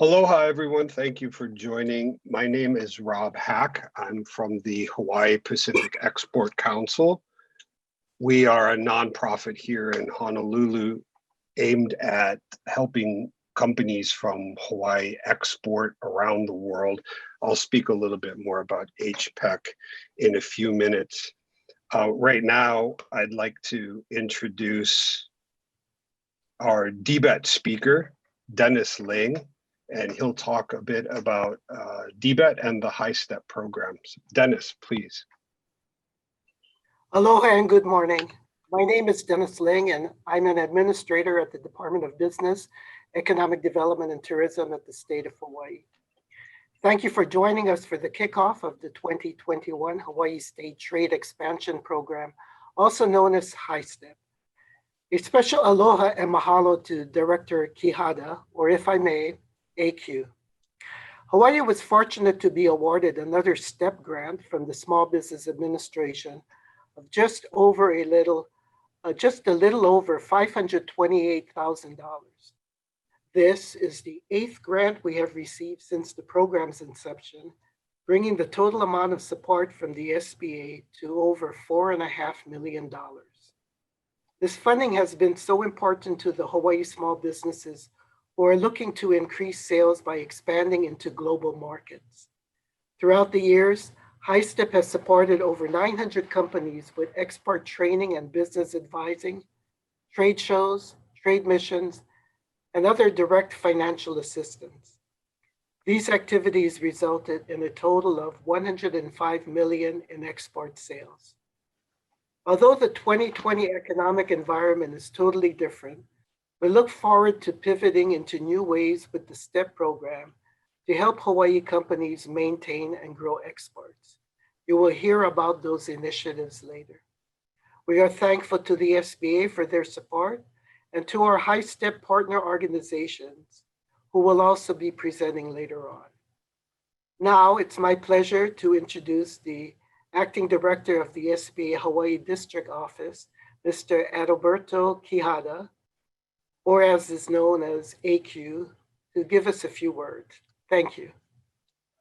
Aloha, everyone. Thank you for joining. My name is Rob Hack. I'm from the Hawaii Pacific Export Council. We are a nonprofit here in Honolulu aimed at helping companies from Hawaii export around the world. I'll speak a little bit more about HPEC in a few minutes. Right now, I'd like to introduce our DBEDT speaker, Dennis Ling, and he'll talk a bit about DBEDT and the HiSTEP programs. Dennis, please. Aloha and good morning. My name is Dennis Ling, and I'm an administrator at the Department of Business, Economic Development and Tourism at the state of Hawaii. Thank you for joining us for the kickoff of the 2021 Hawaii State Trade Expansion Program, also known as HiSTEP. A special aloha and mahalo to Director Quijada, or if I may, AQ. Hawaii was fortunate to be awarded another STEP grant from the Small Business Administration of just a little over $528,000. This is the 8th grant we have received since the program's inception, bringing the total amount of support from the SBA to over $4.5 million. This funding has been so important to the Hawaii small businesses who are looking to increase sales by expanding into global markets. Throughout the years, HiSTEP has supported over 900 companies with export training and business advising, trade shows, trade missions, and other direct financial assistance. These activities resulted in a total of $105 million in export sales. Although the 2020 economic environment is totally different, we look forward to pivoting into new ways with the STEP program to help Hawaii companies maintain and grow exports. You will hear about those initiatives later. We are thankful to the SBA for their support and to our HiSTEP partner organizations who will also be presenting later on. Now it's my pleasure to introduce the Acting Director of the SBA Hawaii District Office, Mr. Adalberto Quijada, or as is known as AQ, to give us a few words. Thank you.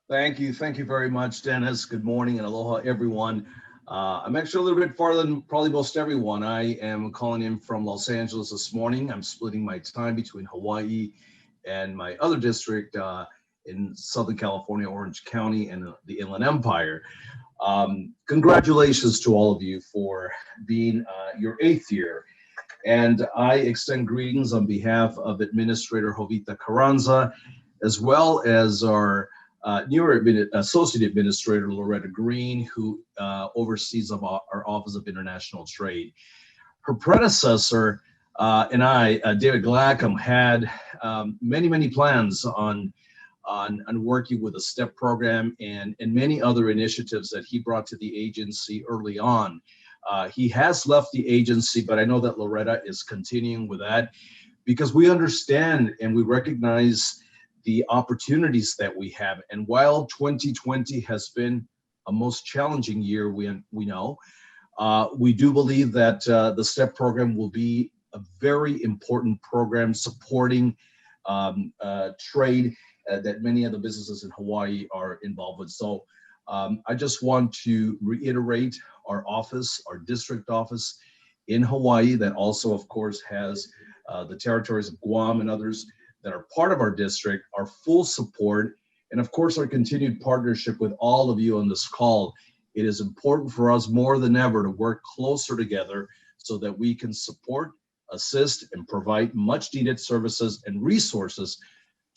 Thank you very much, Dennis. Good morning and aloha, everyone. I'm actually a little bit farther than probably most everyone. I am calling in from Los Angeles this morning. I'm splitting my time between Hawaii and my other district in Southern California, Orange County, and the Inland Empire. Congratulations to all of you for being your 8th year. And I extend greetings on behalf of Administrator Jovita Carranza, as well as our newer Associate Administrator Loretta Green, who oversees our Office of International Trade. Her predecessor and I, David Glackham, had many plans on working with the STEP program and many other initiatives that he brought to the agency early on. He has left the agency, but I know that Loretta is continuing with that because we understand and we recognize the opportunities that we have. And while 2020 has been a most challenging year, we know, we do believe that the STEP program will be a very important program supporting trade that many of the businesses in Hawaii are involved with. So I just want to reiterate our office, our district office in Hawaii that also, of course, has the territories of Guam and others that are part of our district, our full support, and of course, our continued partnership with all of you on this call. It is important for us more than ever to work closer together so that we can support, assist, and provide much needed services and resources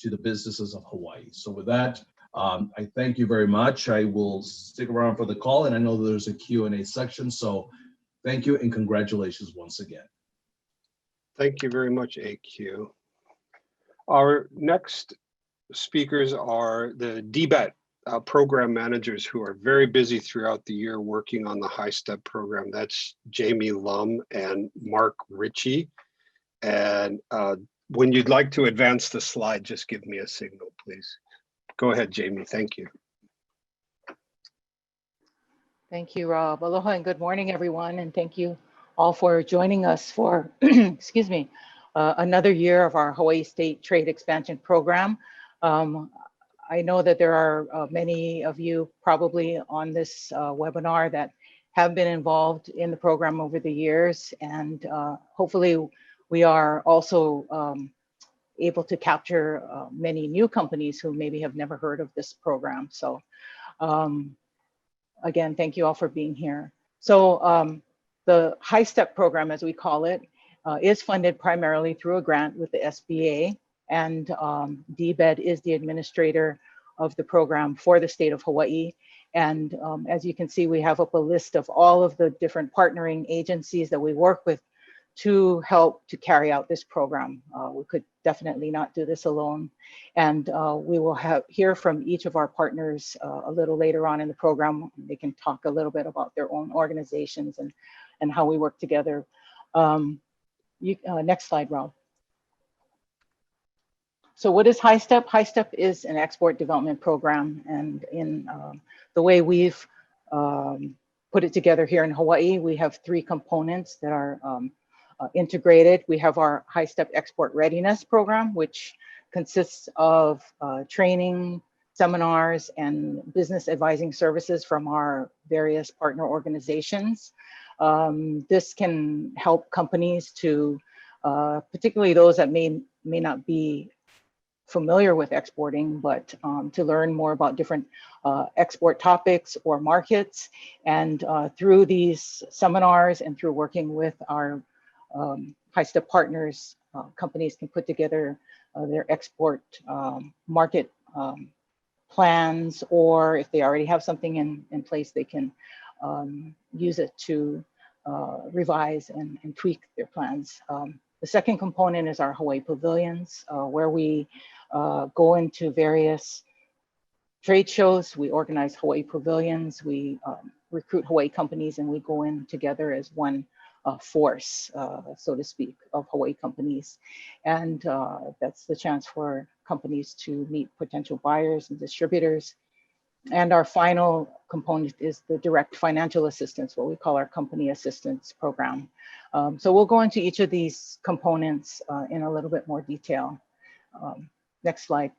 to the businesses of Hawaii. So with that, I thank you very much. I will stick around for the call, and I know there's a Q&A section, so thank you and congratulations once again. Thank you very much, AQ. Our next speakers are the DBEDT program managers who are very busy throughout the year working on the HiSTEP program. That's Jamie Lum and Mark Ritchie. And when you'd like to advance the slide, just give me a signal, please. Go ahead, Jamie. Thank you. Thank you, Rob. Aloha and good morning, everyone. And thank you all for joining us for, excuse me, another year of our Hawaii State Trade Expansion Program. I know that there are many of you probably on this webinar that have been involved in the program over the years, and hopefully we are also able to capture many new companies who maybe have never heard of this program. So again, thank you all for being here. So the HiSTEP program, as we call it, is funded primarily through a grant with the SBA, and DBED is the administrator of the program for the state of Hawaii. And as you can see, we have up a list of all of the different partnering agencies that we work with to help to carry out this program. We could definitely not do this alone. And we will hear from each of our partners a little later on in the program. They can talk a little bit about their own organizations and how we work together. Next slide, Rob. So what is HiSTEP? HiSTEP is an export development program, and in the way we've put it together here in Hawaii, we have three components that are integrated. We have our HiSTEP Export Readiness Program, which consists of training, seminars, and business advising services from our various partner organizations. This can help companies to, particularly those that may not be familiar with exporting, but to learn more about different export topics or markets. And through these seminars and through working with our HiSTEP partners, companies can put together their export market plans, or if they already have something in place, they can use it to revise and tweak their plans. The second component is our Hawaii pavilions, where we go into various trade shows. We organize Hawaii pavilions. We recruit Hawaii companies, and we go in together as one force, so to speak, of Hawaii companies. And that's the chance for companies to meet potential buyers and distributors. And our final component is the direct financial assistance, what we call our company assistance program. So we'll go into each of these components in a little bit more detail. Next slide.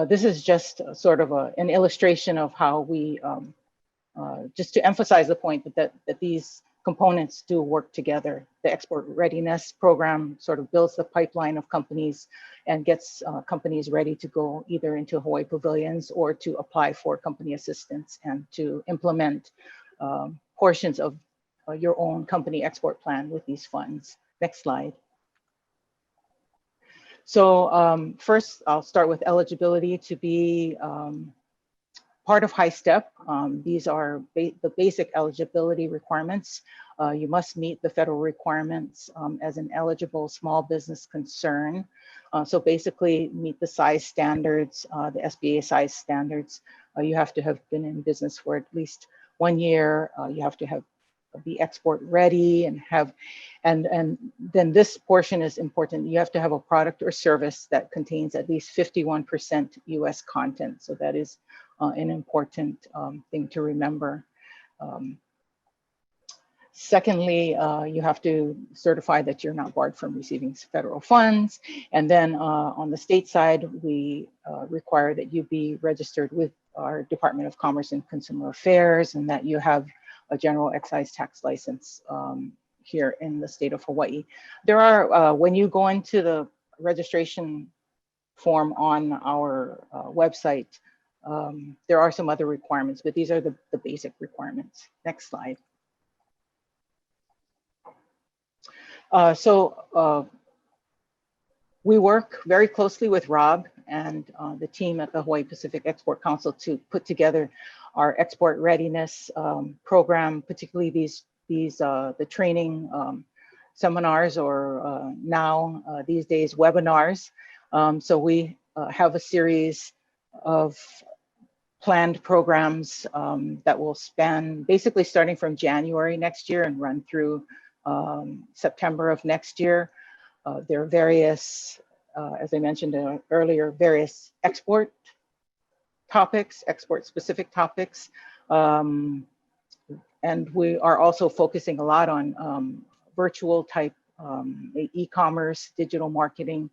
This is just sort of an illustration of how we, just to emphasize the point that these components do work together. The export readiness program sort of builds the pipeline of companies and gets companies ready to go either into Hawaii pavilions or to apply for company assistance and to implement portions of your own company export plan with these funds. Next slide. So first, I'll start with eligibility to be part of HiSTEP. These are the basic eligibility requirements. You must meet the federal requirements as an eligible small business concern. So basically meet the size standards, the SBA size standards. You have to have been in business for at least 1 year. You have to be export ready and then this portion is important. You have to have a product or service that contains at least 51% US content. So that is an important thing to remember. Secondly, you have to certify that you're not barred from receiving federal funds. And then on the state side, we require that you be registered with our Department of Commerce and Consumer Affairs, and that you have a general excise tax license here in the state of Hawaii. There are, when you go into the registration form on our website, there are some other requirements, but these are the basic requirements. Next slide. We work very closely with Rob and the team at the Hawaii Pacific Export Council to put together our export readiness program, particularly the training seminars, or now these days webinars. So we have a series of planned programs that will span basically starting from January next year and run through September of next year. There are various, as I mentioned earlier, various export topics, export specific topics. And we are also focusing a lot on virtual type e-commerce, digital marketing,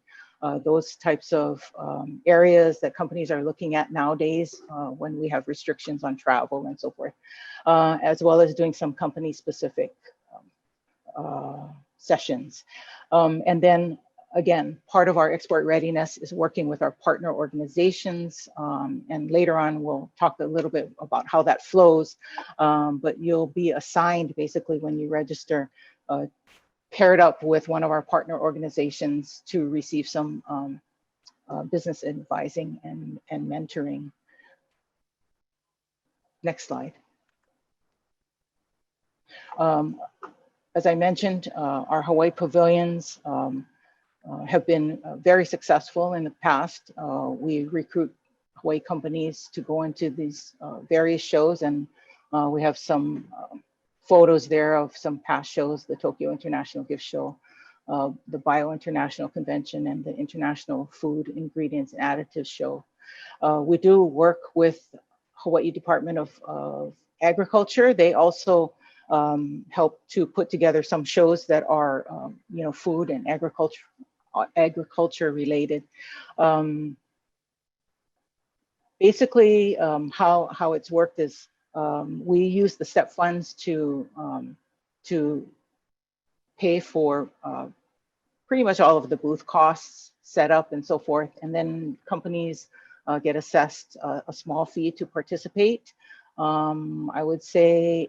those types of areas that companies are looking at nowadays when we have restrictions on travel and so forth, as well as doing some company specific sessions. And then again, part of our export readiness is working with our partner organizations. And later on, we'll talk a little bit about how that flows. But you'll be assigned basically when you register, paired up with one of our partner organizations to receive some business advising and mentoring. Next slide. As I mentioned, our Hawaii pavilions have been very successful in the past. We recruit Hawaii companies to go into these various shows, and we have some photos there of some past shows, the Tokyo International Gift Show, the Bio International Convention, and the International Food Ingredients and Additives Show. We do work with Hawaii Department of Agriculture. They also help to put together some shows that are, you know, food and agriculture related. Basically, how it's worked is we use the STEP funds to pay for pretty much all of the booth costs, setup, and so forth, and then companies get assessed a small fee to participate. I would say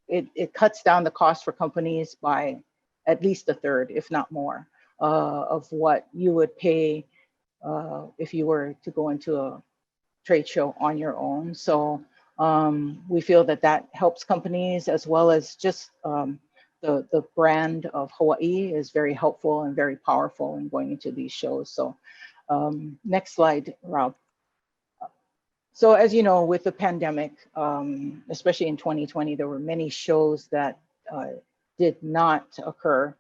it cuts down the cost for companies by at least a third, if not more, of what you would pay if you were to go into a trade show on your own. So we feel that that helps companies, as well as just the brand of Hawaii is very helpful and very powerful in going into these shows. So next slide, Rob. So as you know, with the pandemic, especially in 2020, there were many shows that did not occur.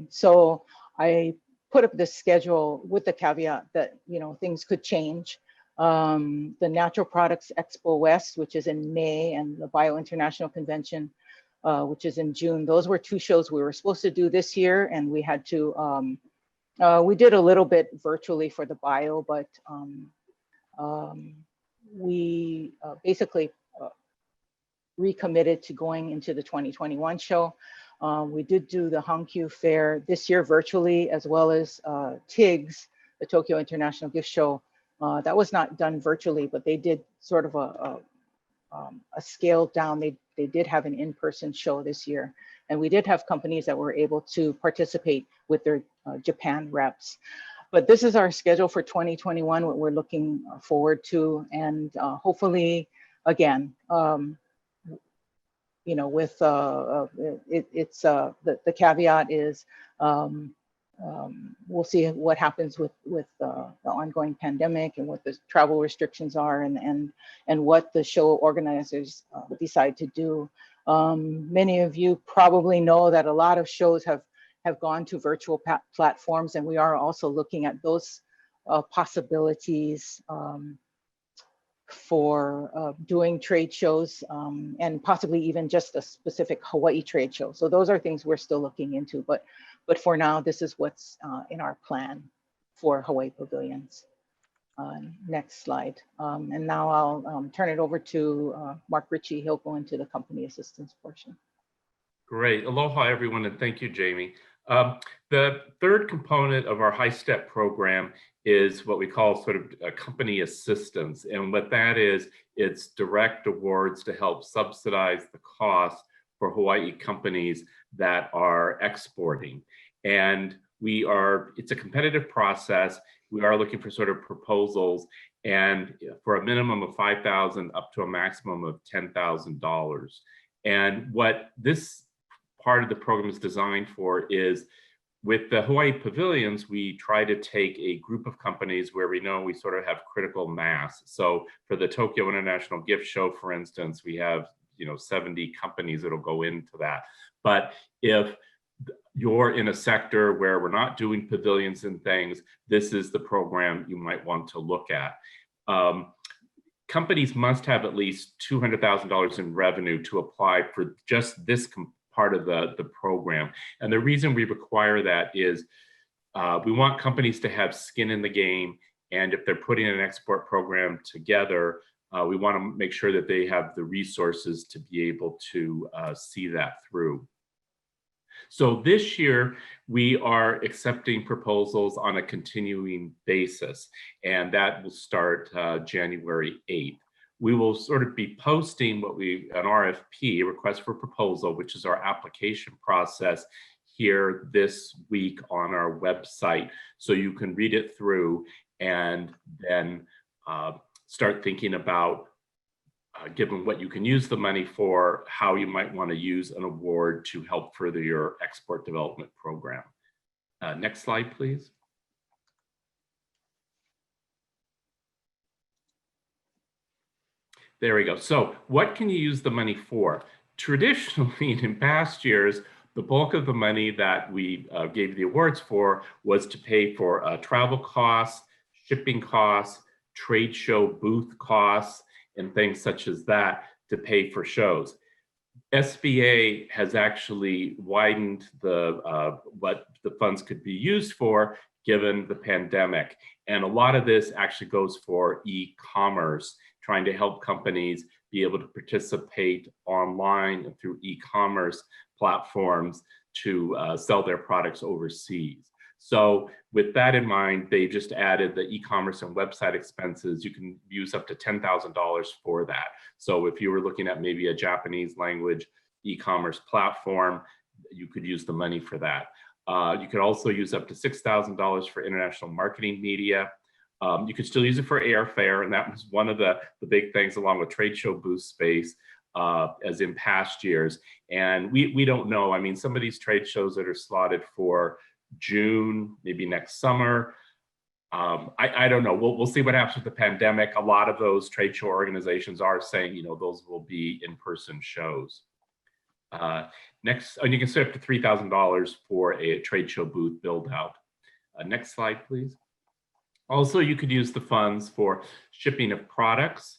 So I put up this schedule with the caveat that, you know, things could change. The Natural Products Expo West, which is in May, and the Bio International Convention, which is in June. Those were two shows we were supposed to do this year, and we had to, we did a little bit virtually for the bio, but we basically recommitted to going into the 2021 show. We did do the Hankyu Fair this year virtually, as well as TIGS, the Tokyo International Gift Show. That was not done virtually, but they did sort of a scaled down. They did have an in-person show this year. And we did have companies that were able to participate with their Japan reps. But this is our schedule for 2021, what we're looking forward to. And hopefully, again, you know, with the caveat is we'll see what happens with the ongoing pandemic and what the travel restrictions are, and what the show organizers decide to do. Many of you probably know that a lot of shows have gone to virtual platforms, and we are also looking at those possibilities for doing trade shows, and possibly even just a specific Hawaii trade show. So those are things we're still looking into, but for now, this is what's in our plan for Hawaii pavilions. Next slide. And now I'll turn it over to Mark Ritchie. He'll go into the company assistance portion. Great. Aloha, everyone, and thank you, Jamie. The third component of our HiSTEP program is what we call sort of a company assistance. And what that is, it's direct awards to help subsidize the cost for Hawaii companies that are exporting. And it's a competitive process. We are looking for sort of proposals, and for a minimum of $5,000 up to a maximum of $10,000. And what this part of the program is designed for is, with the Hawaii pavilions, we try to take a group of companies where we know we sort of have critical mass. So for the Tokyo International Gift Show, for instance, we have 70 companies that'll go into that. But if you're in a sector where we're not doing pavilions and things, this is the program you might want to look at. Companies must have at least $200,000 in revenue to apply for just this part of the program. And the reason we require that is we want companies to have skin in the game. And if they're putting an export program together, we want to make sure that they have the resources to be able to see that through. So this year, we are accepting proposals on a continuing basis, and that will start January 8th. We will sort of be posting an RFP, a request for proposal, which is our application process here this week on our website. So you can read it through and then start thinking about, given what you can use the money for, how you might want to use an award to help further your export development program. Next slide, please. There we go. So what can you use the money for? Traditionally, in past years, the bulk of the money that we gave the awards for was to pay for travel costs, shipping costs, trade show booth costs, and things such as that to pay for shows. SBA has actually widened what the funds could be used for given the pandemic. And a lot of this actually goes for e-commerce, trying to help companies be able to participate online and through e-commerce platforms to sell their products overseas. So with that in mind, they just added the e-commerce and website expenses. You can use up to $10,000 for that. So if you were looking at maybe a Japanese language e-commerce platform, you could use the money for that. You could also use up to $6,000 for international marketing media. You could still use it for airfare, and that was one of the big things along with trade show booth space as in past years. And we don't know. I mean, some of these trade shows that are slotted for June, maybe next summer. I don't know. We'll see what happens with the pandemic. A lot of those trade show organizations are saying, those will be in-person shows. Next, and you can set up to $3,000 for a trade show booth build out. Next slide, please. Also, you could use the funds for shipping of products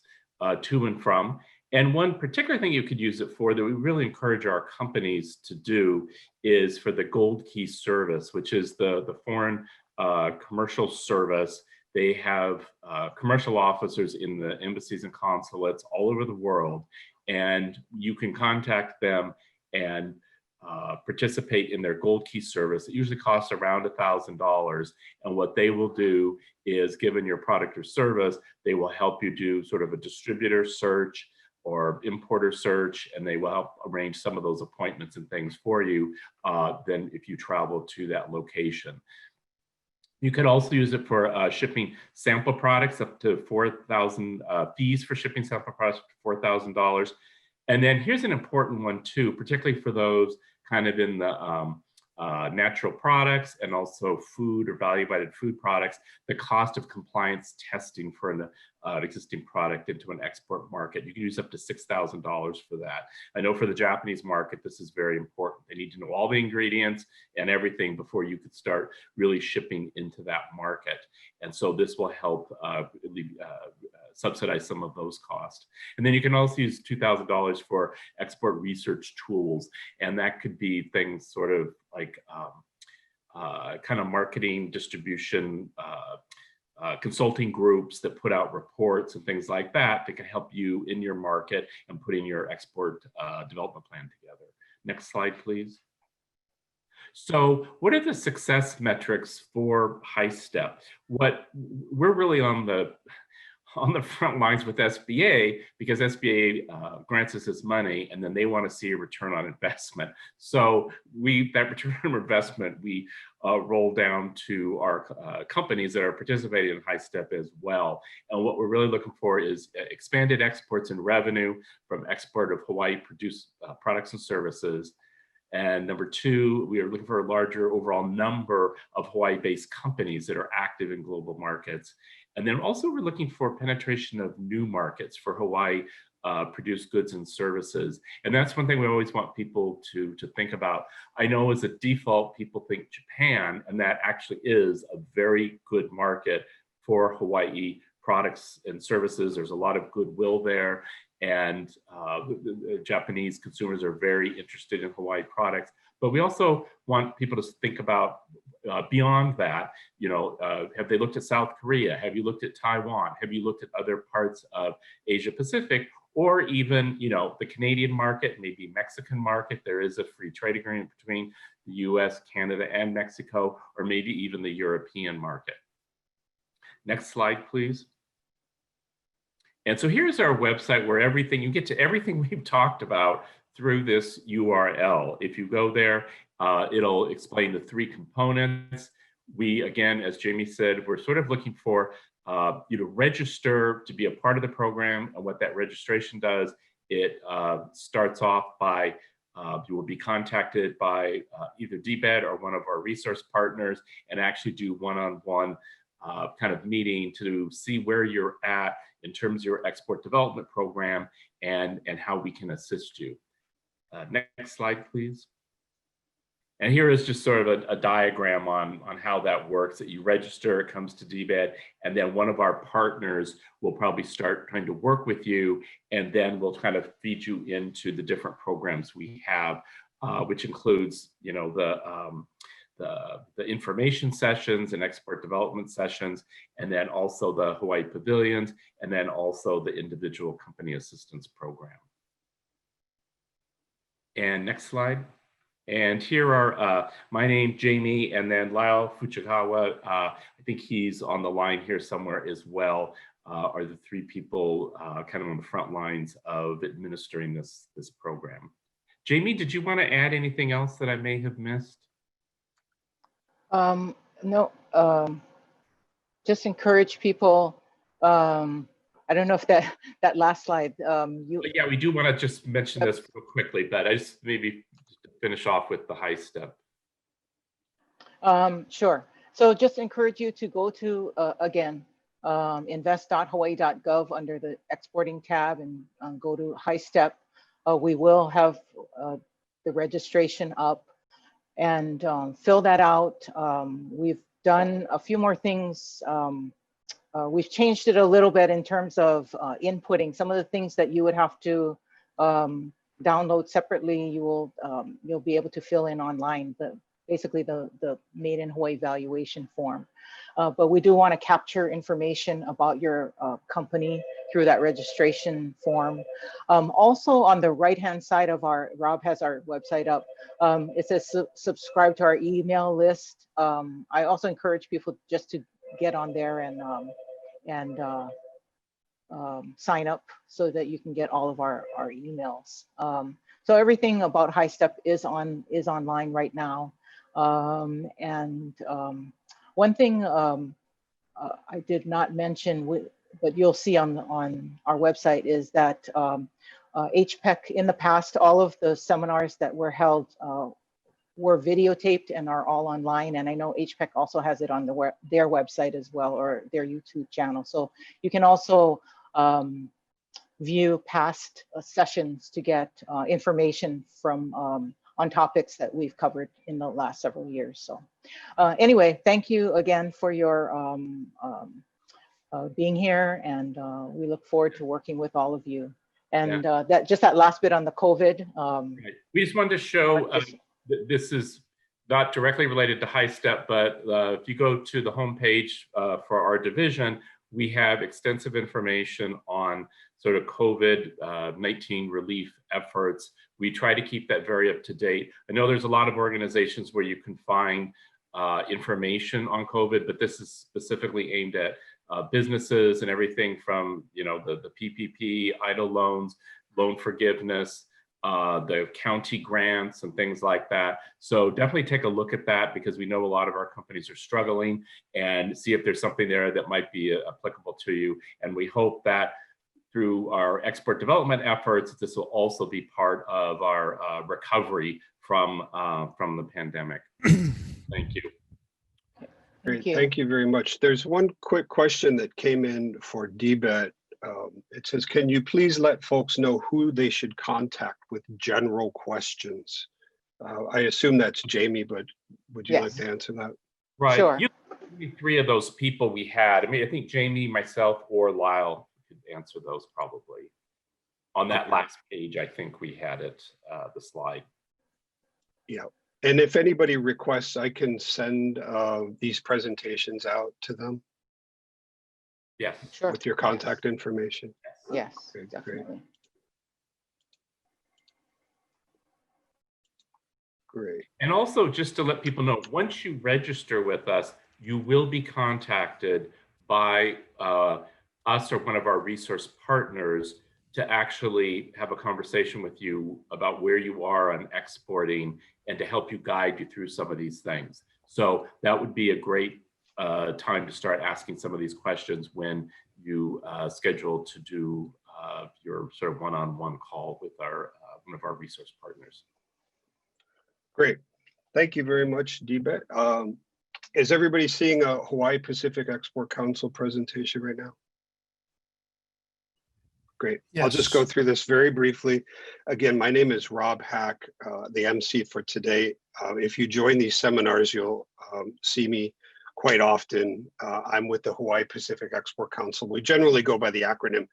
to and from. And one particular thing you could use it for that we really encourage our companies to do is for the Gold Key service, which is the foreign commercial service. They have commercial officers in the embassies and consulates all over the world, and you can contact them and participate in their Gold Key service. It usually costs around $1,000, and what they will do is, given your product or service, they will help you do sort of a distributor search or importer search, and they will help arrange some of those appointments and things for you then if you travel to that location. You could also use it for shipping sample products up to $4,000, fees for shipping sample products up to $4,000. And then here's an important one too, particularly for those kind of in the natural products and also food or value-added food products, the cost of compliance testing for an existing product into an export market. You can use up to $6,000 for that. I know for the Japanese market, this is very important. They need to know all the ingredients and everything before you could start really shipping into that market. And so this will help subsidize some of those costs. And then you can also use $2,000 for export research tools. And that could be things sort of like kind of marketing, distribution, consulting groups that put out reports and things like that that can help you in your market and putting your export development plan together. Next slide, please. So what are the success metrics for HiSTEP? What we're really on the front lines with SBA, because SBA grants us this money and then they want to see a return on investment. So that return on investment, we roll down to our companies that are participating in HiSTEP as well. And what we're really looking for is expanded exports and revenue from export of Hawaii produced products and services. And number two, we are looking for a larger overall number of Hawaii-based companies that are active in global markets. And then also we're looking for penetration of new markets for Hawaii produced goods and services. And that's one thing we always want people to think about. I know as a default, people think Japan, and that actually is a very good market for Hawaii products and services. There's a lot of goodwill there. And the Japanese consumers are very interested in Hawaii products. But we also want people to think about beyond that, have they looked at South Korea? Have you looked at Taiwan? Have you looked at other parts of Asia Pacific, or even, the Canadian market, maybe Mexican market? There is a free trade agreement between the US, Canada, and Mexico, or maybe even the European market. Next slide, please. And so here's our website where you get to everything we've talked about through this URL. If you go there, it'll explain the three components. We, again, as Jamie said, we're sort of looking for you to register to be a part of the program. And what that registration does, it starts off by, you will be contacted by either DBEDT or one of our resource partners, and actually do one-on-one kind of meeting to see where you're at in terms of your export development program and how we can assist you. Next slide, please. And here is just sort of a diagram on how that works, that you register, it comes to DBEDT, and then one of our partners will probably start trying to work with you, and then we'll kind of feed you into the different programs we have, which includes, the information sessions and export development sessions, and then also the Hawaii pavilions, and then also the individual company assistance program. And next slide. And here are my name, Jamie, and then Lyle Fuchikawa. I think he's on the line here somewhere as well, are the three people kind of on the front lines of administering this program. Jamie, did you want to add anything else that I may have missed? No, just encourage people. I don't know if that last slide. Yeah, we do want to just mention this real quickly, but I just maybe finish off with the HiSTEP. Sure. So just encourage you to go to, again, invest.hawaii.gov under the exporting tab, and go to HiSTEP. We will have the registration up, and fill that out. We've done a few more things. We've changed it a little bit in terms of inputting some of the things that you would have to download separately. You'll be able to fill in online, basically the Made in Hawaii valuation form. But we do want to capture information about your company through that registration form. Also on the right-hand side of Rob has our website up. It says subscribe to our email list. I also encourage people just to get on there and sign up so that you can get all of our emails. So everything about HiSTEP is online right now. One thing I did not mention, but you'll see on our website, is that HPEC in the past, all of the seminars that were held were videotaped and are all online. And I know HPEC also has it on their website as well, or their YouTube channel. So you can also view past sessions to get information from on topics that we've covered in the last several years. So anyway, thank you again for your being here, and we look forward to working with all of you. And that last bit on the COVID. Right. We just wanted to show this is not directly related to HiSTEP, but if you go to the homepage for our division, we have extensive information on sort of COVID-19 relief efforts. We try to keep that very up to date. I know there's a lot of organizations where you can find information on COVID, but this is specifically aimed at businesses and everything from, the PPP, EIDL loans, loan forgiveness, the county grants and things like that. So definitely take a look at that, because we know a lot of our companies are struggling, and see if there's something there that might be applicable to you. And we hope that through our export development efforts, this will also be part of our recovery from the pandemic. Thank you. Great, thank you very much. There's one quick question that came in for DBEDT. It says, can you please let folks know who they should contact with general questions? I assume that's Jamie, but would you like to answer that? Right. Sure. Three of those people we had. I mean, I think Jamie, myself, or Lyle could answer those probably. On that last page, I think we had it, the slide. Yeah. And if anybody requests, I can send these presentations out to them Yes. Sure. with your contact information. Yes, Great, great. definitely. Great. And also, just to let people know, once you register with us, you will be contacted by us or one of our resource partners to actually have a conversation with you about where you are on exporting and to help you guide you through some of these things. So that would be a great time to start asking some of these questions when you schedule to do your sort of one-on-one call with our one of our resource partners. Great. Thank you very much, DBEDT. Is everybody seeing a Hawaii Pacific Export Council presentation right now? Great. I'll just go Yes. through this very briefly. Again, my name is Rob Hack, the MC for today. If you join these seminars, you'll see me quite often. I'm with the Hawaii Pacific Export Council. We generally go by the acronym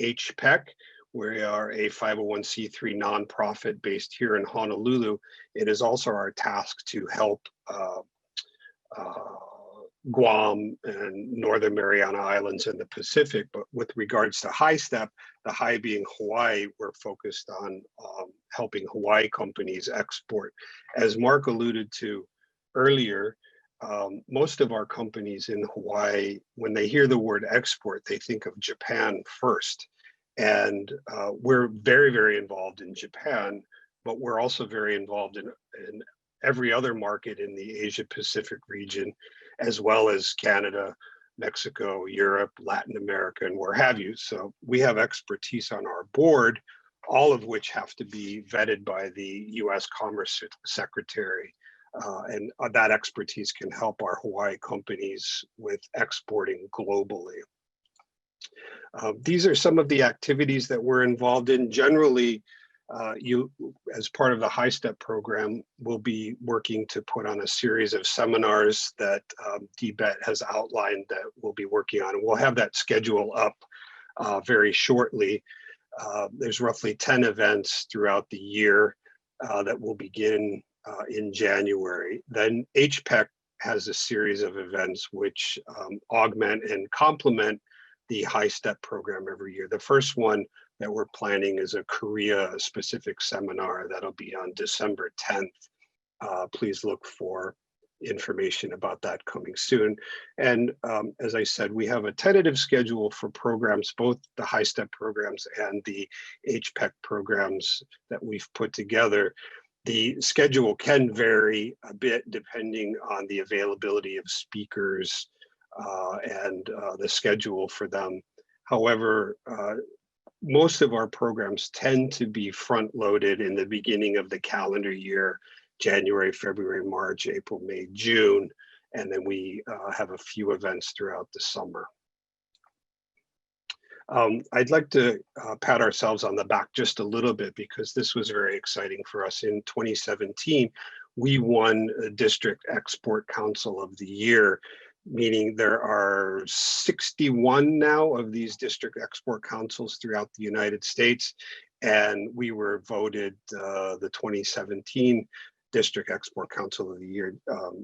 HPEC. We are a 501c3 nonprofit based here in Honolulu. It is also our task to help Guam and Northern Mariana Islands in the Pacific. But with regards to HiSTEP, the high being Hawaii, we're focused on helping Hawaii companies export. As Mark alluded to earlier, most of our companies in Hawaii, when they hear the word export, they think of Japan first. And we're very, very involved in Japan, but we're also very involved in every other market in the Asia Pacific region, as well as Canada, Mexico, Europe, Latin America, and where have you. So we have expertise on our board, all of which have to be vetted by the US Commerce Secretary. And that expertise can help our Hawaii companies with exporting globally. These are some of the activities that we're involved in. Generally, you, as part of the HiSTEP program, will be working to put on a series of seminars that DBEDT has outlined that we'll be working on. And we'll have that schedule up very shortly. There's roughly 10 events throughout the year that will begin in January. Then HPEC has a series of events which augment and complement the HiSTEP program every year. The first one that we're planning is a Korea-specific seminar that'll be on December 10th. Please look for information about that coming soon. And as I said, we have a tentative schedule for programs, both the HiSTEP programs and the HPEC programs that we've put together. The schedule can vary a bit depending on the availability of speakers and the schedule for them. However, most of our programs tend to be front loaded in the beginning of the calendar year, January, February, March, April, May, June, and then we have a few events throughout the summer. I'd like to pat ourselves on the back just a little bit because this was very exciting for us. In 2017, we won a District Export Council of the Year, meaning there are 61 now of these district export councils throughout the United States. And we were voted the 2017 District Export Council of the Year.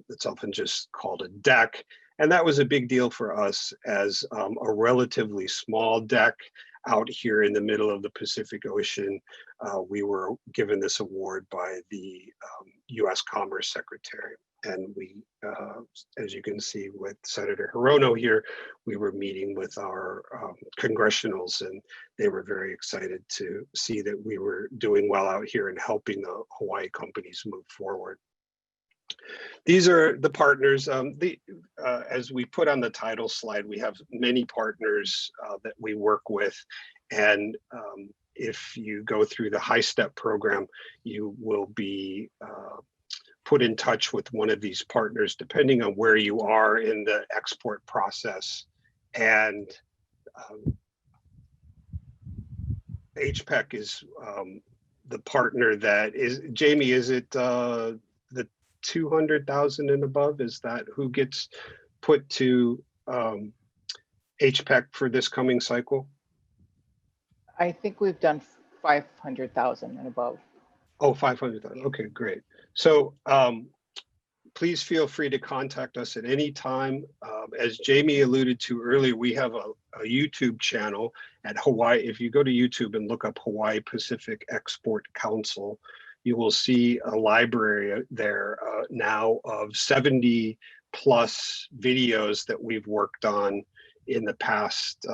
It's often just called a DEC. And that was a big deal for us as a relatively small DEC out here in the middle of the Pacific Ocean. We were given this award by the US Commerce Secretary. And we, as you can see with Senator Hirono here, we were meeting with our congressionals, and they were very excited to see that we were doing well out here and helping the Hawaii companies move forward. These are the partners. As we put on the title slide, we have many partners that we work with. And if you go through the HiSTEP program, you will be put in touch with one of these partners, depending on where you are in the export process. And HPEC is the partner that is, Jamie, is it the 200,000 and above? Is that who gets put to HPEC for this coming cycle? I think we've done 500,000 and above. Oh, 500,000. Okay, great. So please feel free to contact us at any time. As Jamie alluded to earlier, we have a YouTube channel at Hawaii. If you go to YouTube and look up Hawaii Pacific Export Council, you will see a library there now of 70 plus videos that we've worked on in the past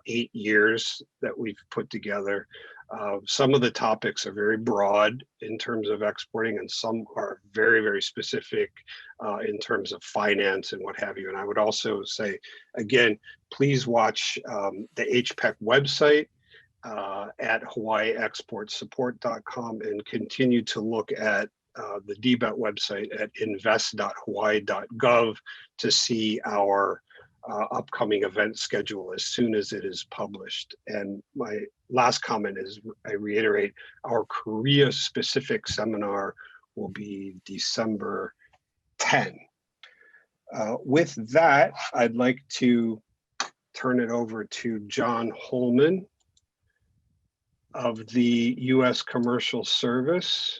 8 years that we've put together. Some of the topics are very broad in terms of exporting, and some are very, very specific in terms of finance and what have you. And I would also say, again, please watch the HPEC website at hawaiiexportsupport.com and continue to look at the DBEDT website at invest.hawaii.gov to see our upcoming event schedule as soon as it is published. And my last comment is, I reiterate, our Korea specific seminar will be December 10. With that, I'd like to turn it over to John Holman of the U.S. Commercial Service.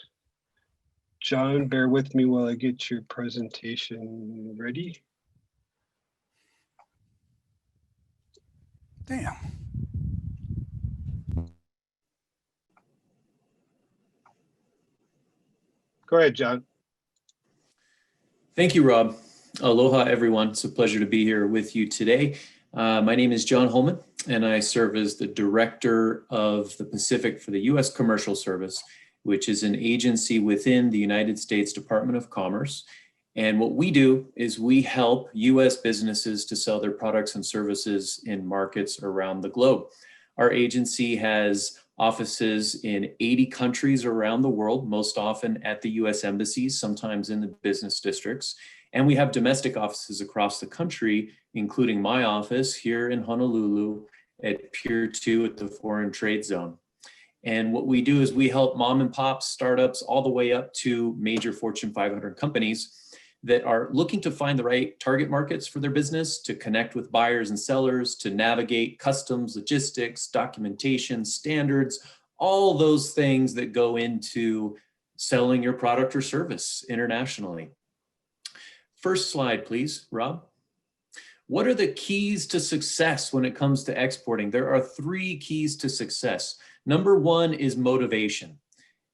John, bear with me while I get your presentation ready. Damn. Go ahead, John. Thank you, Rob. Aloha, everyone. It's a pleasure to be here with you today. My name is John Holman, and I serve as the Director of the Pacific for the U.S. Commercial Service, which is an agency within the United States Department of Commerce. And what we do is we help U.S. businesses to sell their products and services in markets around the globe. Our agency has offices in 80 countries around the world, most often at the U.S. embassies, sometimes in the business districts. And we have domestic offices across the country, including my office here in Honolulu at Pier 2 at the Foreign Trade Zone. And what we do is we help mom and pop startups all the way up to major Fortune 500 companies that are looking to find the right target markets for their business, to connect with buyers and sellers, to navigate customs, logistics, documentation, standards, all those things that go into selling your product or service internationally. First slide, please, Rob. What are the keys to success when it comes to exporting? There are 3 keys to success. Number 1 is motivation.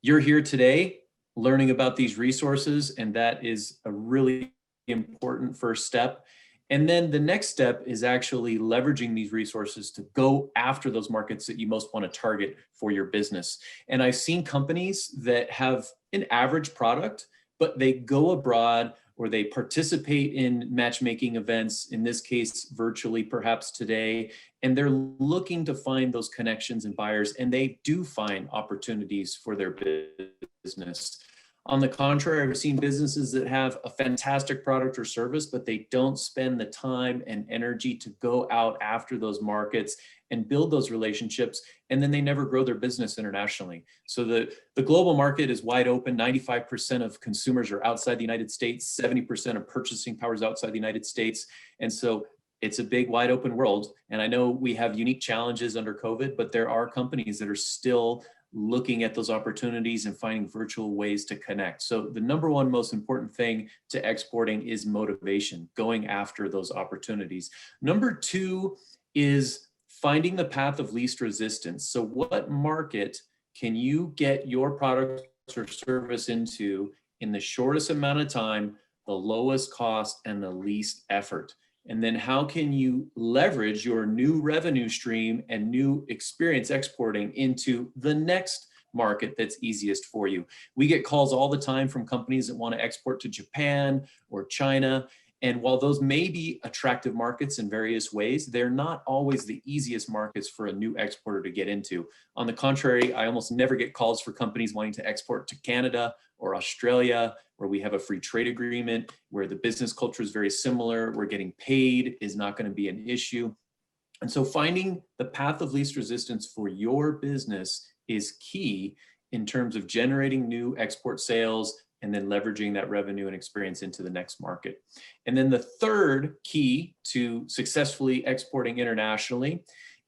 You're here today learning about these resources, and that is a really important first step. And then the next step is actually leveraging these resources to go after those markets that you most want to target for your business. And I've seen companies that have an average product, but they go abroad or they participate in matchmaking events, in this case, virtually perhaps today, and they're looking to find those connections and buyers, and they do find opportunities for their business. On the contrary, I've seen businesses that have a fantastic product or service, but they don't spend the time and energy to go out after those markets and build those relationships, and then they never grow their business internationally. So the global market is wide open. 95% of consumers are outside the United States, 70% of purchasing power is outside the United States. And so it's a big, wide open world. And I know we have unique challenges under COVID, but there are companies that are still looking at those opportunities and finding virtual ways to connect. So the number 1 most important thing to exporting is motivation, going after those opportunities. Number 2 is finding the path of least resistance. So what market can you get your product or service into in the shortest amount of time, the lowest cost, and the least effort? And then how can you leverage your new revenue stream and new experience exporting into the next market that's easiest for you? We get calls all the time from companies that want to export to Japan or China. And while those may be attractive markets in various ways, they're not always the easiest markets for a new exporter to get into. On the contrary, I almost never get calls for companies wanting to export to Canada or Australia, where we have a free trade agreement, where the business culture is very similar, where getting paid is not going to be an issue. And so finding the path of least resistance for your business is key in terms of generating new export sales and then leveraging that revenue and experience into the next market. And then the third key to successfully exporting internationally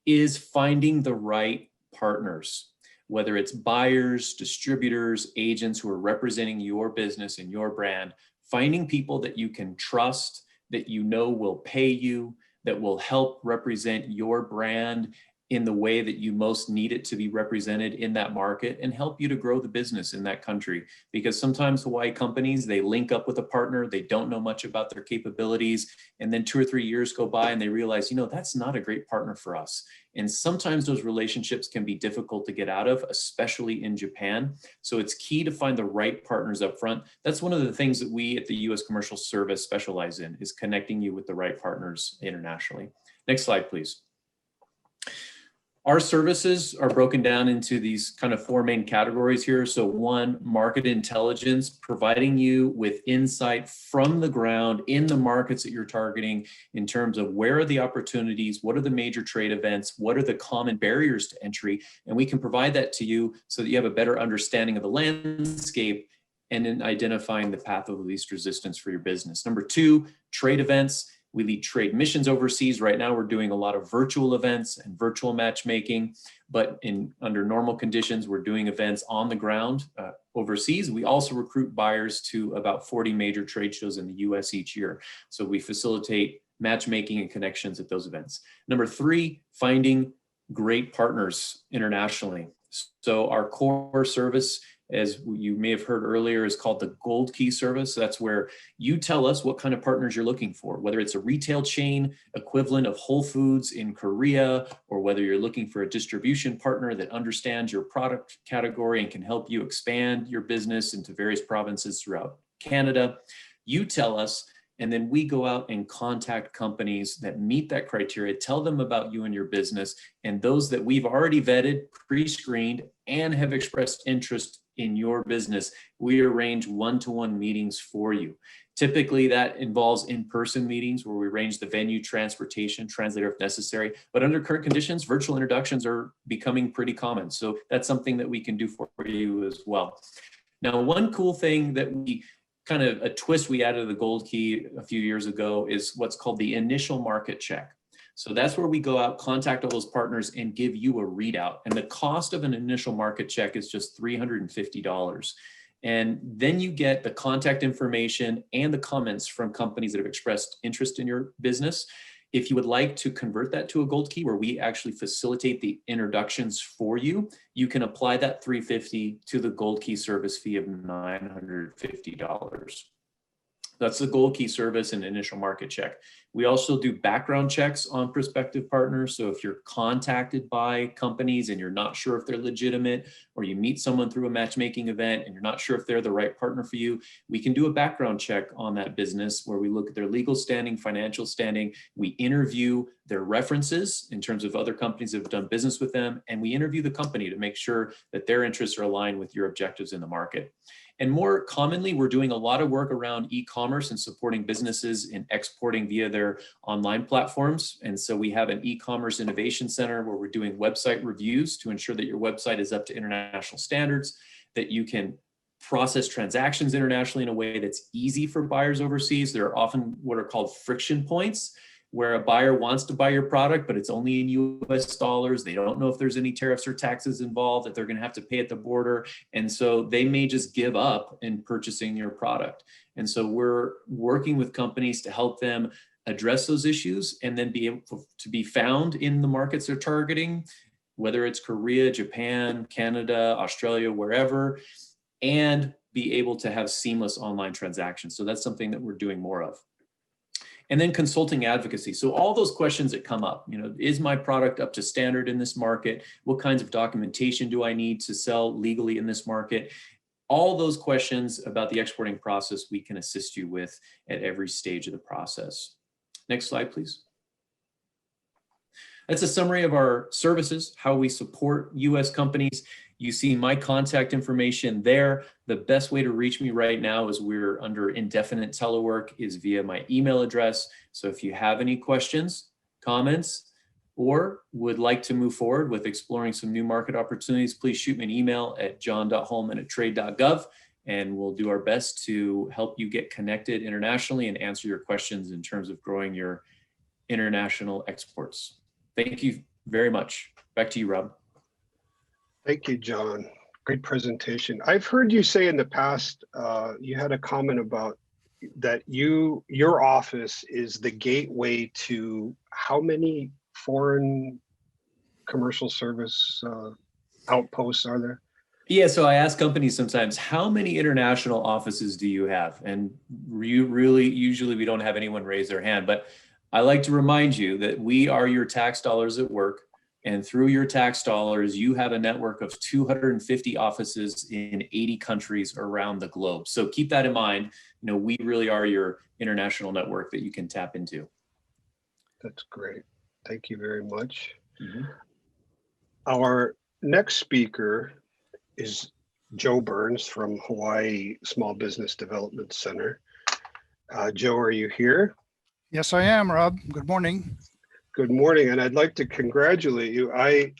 is finding the right partners. whether it's buyers, distributors, agents who are representing your business and your brand, finding people that you can trust, that you know will pay you, that will help represent your brand in the way that you most need it to be represented in that market and help you to grow the business in that country. Because sometimes Hawaii companies, they link up with a partner, they don't know much about their capabilities, and then 2 or 3 years go by and they realize, that's not a great partner for us. And sometimes those relationships can be difficult to get out of, especially in Japan. So it's key to find the right partners up front. That's one of the things that we at the U.S. Commercial Service specialize in, is connecting you with the right partners internationally. Next slide, please. Our services are broken down into these kind of 4 main categories here. So 1, market intelligence, providing you with insight from the ground in the markets that you're targeting in terms of where are the opportunities, what are the major trade events, what are the common barriers to entry, and we can provide that to you so that you have a better understanding of the landscape and in identifying the path of least resistance for your business. Number 2, trade events. We lead trade missions overseas. Right now, we're doing a lot of virtual events and virtual matchmaking, but under normal conditions, we're doing events on the ground overseas. We also recruit buyers to about 40 major trade shows in the US each year. So we facilitate matchmaking and connections at those events. Number 3, finding great partners internationally. So our core service, as you may have heard earlier, is called the Gold Key service. That's where you tell us what kind of partners you're looking for, whether it's a retail chain equivalent of Whole Foods in Korea, or whether you're looking for a distribution partner that understands your product category and can help you expand your business into various provinces throughout Canada. You tell us, and then we go out and contact companies that meet that criteria, tell them about you and your business, and those that we've already vetted, pre-screened, and have expressed interest in your business, we arrange one-to-one meetings for you. Typically that involves in-person meetings where we arrange the venue, transportation, translator if necessary, but under current conditions, virtual introductions are becoming pretty common. So that's something that we can do for you as well. Now, one cool thing that we kind of a twist we added to the Gold Key a few years ago is what's called the initial market check. So that's where we go out, contact all those partners, and give you a readout. And the cost of an initial market check is just $350. And then you get the contact information and the comments from companies that have expressed interest in your business. If you would like to convert that to a Gold Key, where we actually facilitate the introductions for you, you can apply that $350 to the Gold Key service fee of $950. That's the Gold Key service and initial market check. We also do background checks on prospective partners. So if you're contacted by companies and you're not sure if they're legitimate, or you meet someone through a matchmaking event and you're not sure if they're the right partner for you, we can do a background check on that business where we look at their legal standing, financial standing. We interview their references in terms of other companies that have done business with them, and we interview the company to make sure that their interests are aligned with your objectives in the market. And more commonly, we're doing a lot of work around e-commerce and supporting businesses in exporting via their online platforms. And so we have an e-commerce innovation center where we're doing website reviews to ensure that your website is up to international standards, that you can process transactions internationally in a way that's easy for buyers overseas. There are often what are called friction points, where a buyer wants to buy your product, but it's only in US dollars. They don't know if there's any tariffs or taxes involved that they're going to have to pay at the border. And so they may just give up in purchasing your product. And so we're working with companies to help them address those issues and then be able to be found in the markets they're targeting, whether it's Korea, Japan, Canada, Australia, wherever, and be able to have seamless online transactions. So that's something that we're doing more of. And then consulting advocacy. So all those questions that come up, is my product up to standard in this market? What kinds of documentation do I need to sell legally in this market? All those questions about the exporting process, we can assist you with at every stage of the process. Next slide, please. That's a summary of our services, how we support US companies. You see my contact information there. The best way to reach me right now, is we're under indefinite telework, is via my email address. So if you have any questions, comments, or would like to move forward with exploring some new market opportunities, please shoot me an email at john.holman@trade.gov, and we'll do our best to help you get connected internationally and answer your questions in terms of growing your international exports. Thank you very much. Back to you, Rob. Thank you, John. Great presentation. I've heard you say in the past, you had a comment about that your office is the gateway to how many foreign commercial service outposts are there? Yeah, so I ask companies sometimes, how many international offices do you have? And usually we don't have anyone raise their hand, but I like to remind you that we are your tax dollars at work. And through your tax dollars, you have a network of 250 offices in 80 countries around the globe. So keep that in mind. You know, we really are your international network that you can tap into. That's great. Thank you very much. Mm-hmm. Our next speaker is Joe Burns from Hawaii Small Business Development Center. Joe, are you here? Yes, I am, Rob. Good morning. Good morning, and I'd like to congratulate you. I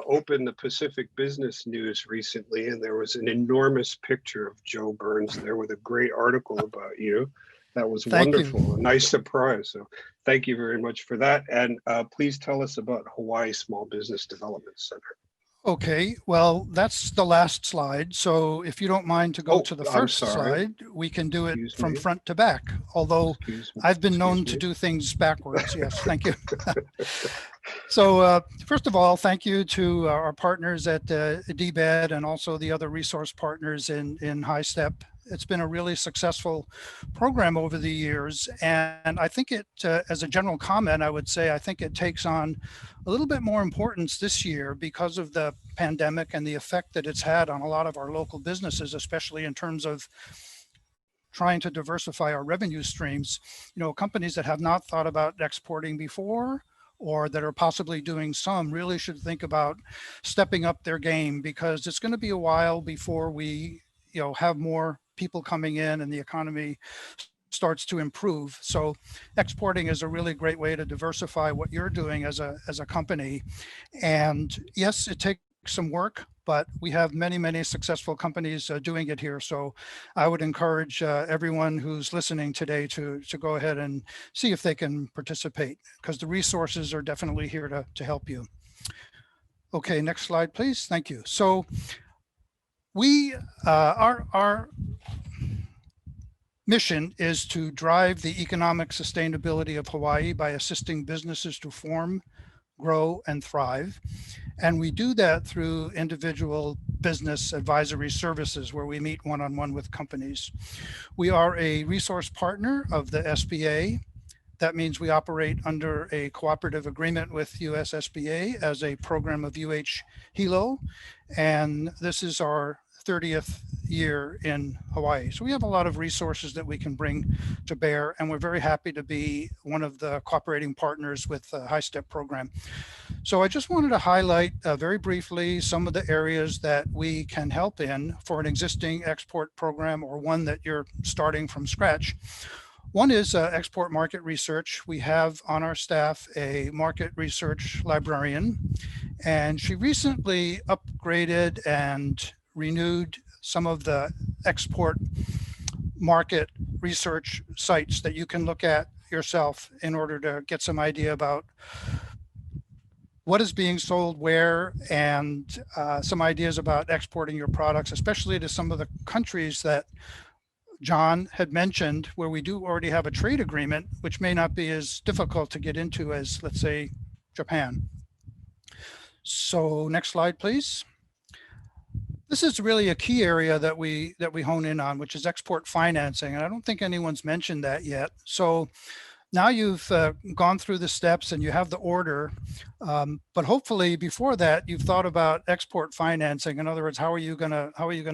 opened the Pacific Business News recently, and there was an enormous picture of Joe Burns there with a great article about you. That was wonderful, a nice surprise. So thank you very much for that. And please tell us about Hawaii Small Business Development Center. Okay, well, that's the last slide. So if you don't mind to go to the first slide, we can do it from front to back. Although I've been known to do things backwards. Yes, thank you. So first of all, thank you to our partners at DBEDT and also the other resource partners in HiSTEP. It's been a really successful program over the years. And I think it, as a general comment, I would say, I think it takes on a little bit more importance this year because of the pandemic and the effect that it's had on a lot of our local businesses, especially in terms of trying to diversify our revenue streams. You know, companies that have not thought about exporting before or that are possibly doing some really should think about stepping up their game, because it's going to be a while before we have more people coming in and the economy starts to improve. So exporting is a really great way to diversify what you're doing as a company. And yes, it takes some work, but we have many, many successful companies doing it here. So I would encourage everyone who's listening today to go ahead and see if they can participate, because the resources are definitely here to help you. Okay, next slide, please. Thank you. So we, our mission is to drive the economic sustainability of Hawaii by assisting businesses to form, grow, and thrive. And we do that through individual business advisory services where we meet one-on-one with companies. We are a resource partner of the SBA. That means we operate under a cooperative agreement with US SBA as a program of HILO. And this is our 30th year in Hawaii. So we have a lot of resources that we can bring to bear, and we're very happy to be one of the cooperating partners with the HiSTEP program. So I just wanted to highlight very briefly some of the areas that we can help in for an existing export program or one that you're starting from scratch. One is export market research. We have on our staff a market research librarian, and she recently upgraded and renewed some of the export market research sites that you can look at yourself in order to get some idea about what is being sold where, and some ideas about exporting your products, especially to some of the countries that John had mentioned, where we do already have a trade agreement, which may not be as difficult to get into as, let's say, Japan. So next slide, please. This is really a key area that we hone in on, which is export financing. And I don't think anyone's mentioned that yet. So now you've gone through the steps and you have the order, but hopefully before that you've thought about export financing. In other words, how are you gonna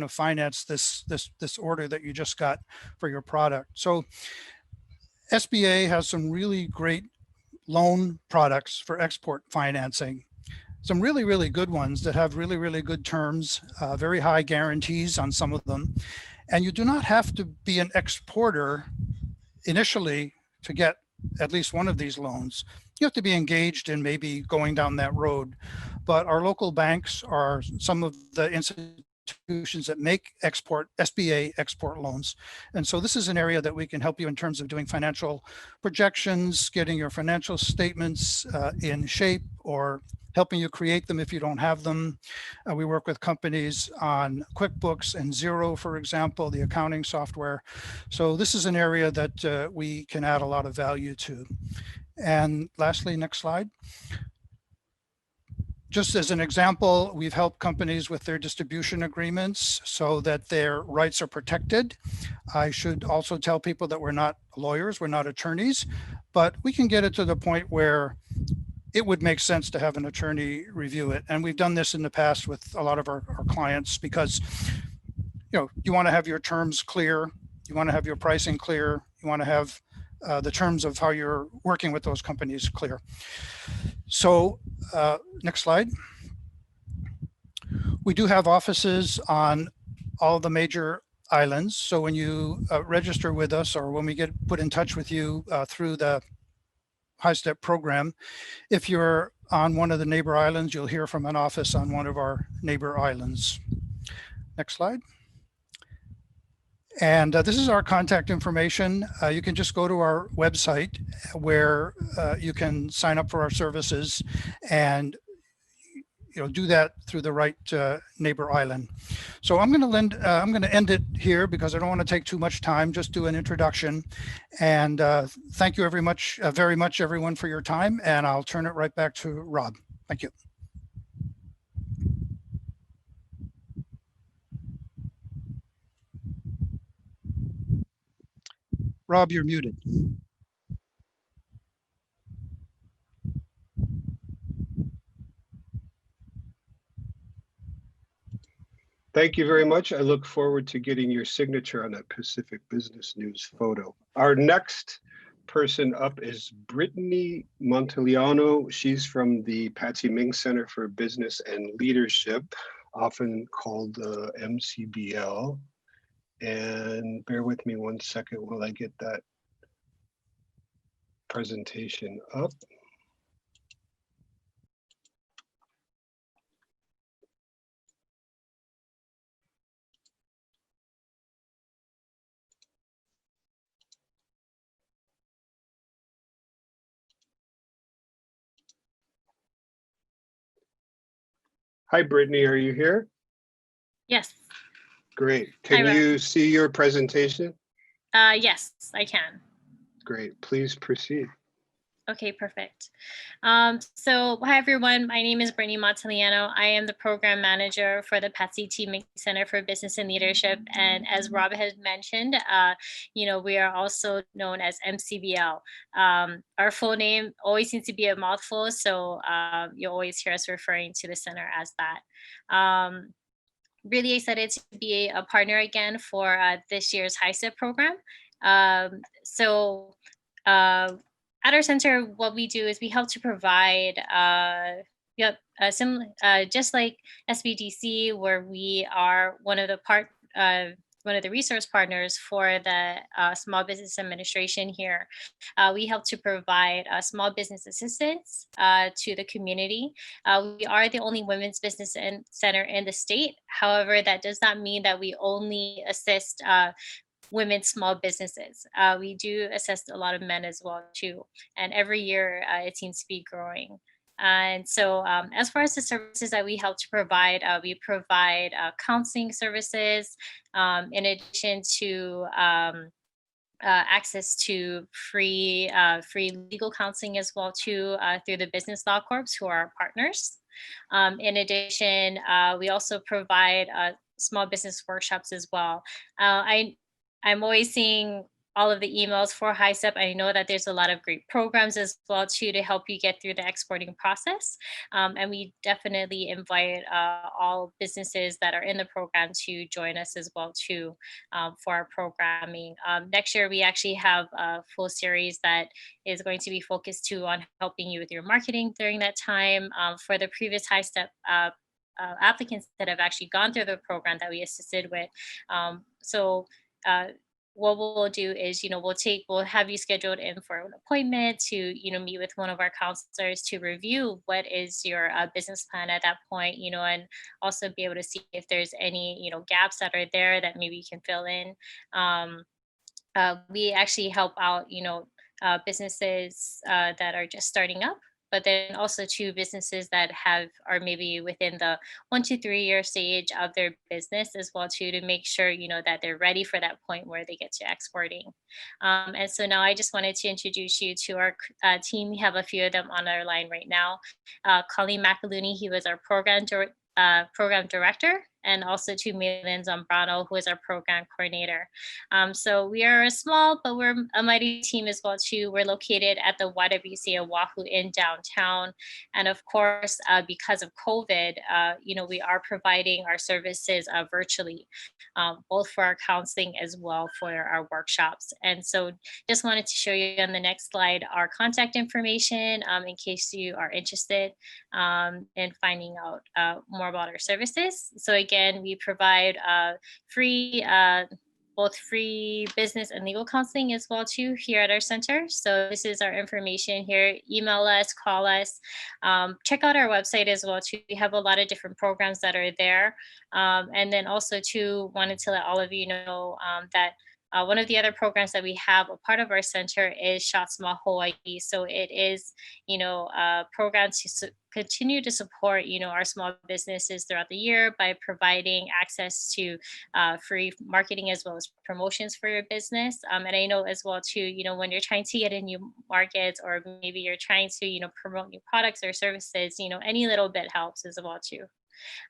finance this order that you just got for your product? So SBA has some really great loan products for export financing. Some really, really good ones that have really, really good terms, very high guarantees on some of them. And you do not have to be an exporter initially to get at least one of these loans. You have to be engaged in maybe going down that road. But our local banks are some of the institutions institutions that make SBA export loans. And so this is an area that we can help you in terms of doing financial projections, getting your financial statements in shape, or helping you create them if you don't have them. We work with companies on QuickBooks and Xero, for example, the accounting software. So this is an area that we can add a lot of value to. And lastly, next slide. Just as an example, we've helped companies with their distribution agreements so that their rights are protected. I should also tell people that we're not lawyers, we're not attorneys, but we can get it to the point where it would make sense to have an attorney review it. And we've done this in the past with a lot of our clients because, you know, you want to have your terms clear, you want to have your pricing clear, you want to have the terms of how you're working with those companies clear. So next slide. We do have offices on all the major islands. So when you register with us, or when we get put in touch with you through the HiSTEP program, if you're on one of the neighbor islands, you'll hear from an office on one of our neighbor islands. Next slide. And this is our contact information. You can just go to our website where you can sign up for our services, and do that through the right neighbor island. So I'm going to end it here because I don't want to take too much time. Just do an introduction, and thank you very much, everyone, for your time. And I'll turn it right back to Rob. Thank you. Rob, you're muted. Thank you very much. I look forward to getting your signature on that Pacific Business News photo. Our next person up is Brittany Montiliano. She's from the Patsy Ming Center for Business and Leadership, often called MCBL. And bear with me one second while I get that presentation up. Hi, Brittany, are you here? Yes. Great. Can you see your presentation? Yes, I can. Great. Please proceed. Okay, perfect. So hi, everyone. My name is Brittany Montiliano. I am the program manager for the Patsy T. Ming Center for Business and Leadership. And as Rob had mentioned, we are also known as MCBL. Our full name always seems to be a mouthful, so you'll always hear us referring to the center as that. Really excited to be a partner again for this year's HiSTEP program. At our center, what we do is we help to provide, just like SBDC, where we are one of the resource partners for the Small Business Administration here. We help to provide small business assistance to the community. We are the only women's business center in the state. However, that does not mean that we only assist women's small businesses. We do assist a lot of men as well too. And every year it seems to be growing. And so as far as the services that we help to provide, we provide counseling services in addition to access to free legal counseling as well too through the Business Law Corps, who are our partners. In addition, we also provide small business workshops as well. I'm always seeing all of the emails for HiSTEP. I know that there's a lot of great programs as well too to help you get through the exporting process. And we definitely invite all businesses that are in the program to join us as well too for our programming. Next year, we actually have a full series that is going to be focused too on helping you with your marketing during that time. For the previous HiSTEP applicants that have actually gone through the program that we assisted with. what we'll do is, we'll have you scheduled in for an appointment to, meet with one of our counselors to review what is your business plan at that point, and also be able to see if there's any, gaps that are there that maybe you can fill in. We actually help out, businesses that are just starting up, but then also to businesses that are maybe within the 1 to 3 year stage of their business as well too, to make sure, that they're ready for that point where they get to exporting. And so now I just wanted to introduce you to our team. We have a few of them on our line right now. Colleen McAlooney, he was our program director, and also to Milan Zambrano, who is our program coordinator. So we are a small, but we're a mighty team as well too. We're located at the YWCA Oahu in downtown. And of course, because of COVID, we are providing our services virtually, both for our counseling as well for our workshops. And so just wanted to show you on the next slide our contact information in case you are interested in finding out more about our services. So again, we provide both free business and legal counseling as well too here at our center. So this is our information here. Email us, call us, check out our website as well too. We have a lot of different programs that are there. And then also too, wanted to let all of you know that one of the other programs that we have, a part of our center, is Shot Small Hawaii. So it is, a program to continue to support, our small businesses throughout the year by providing access to free marketing as well as promotions for your business. And I know as well too, when you're trying to get in new markets, or maybe you're trying to, promote new products or services, any little bit helps as well too.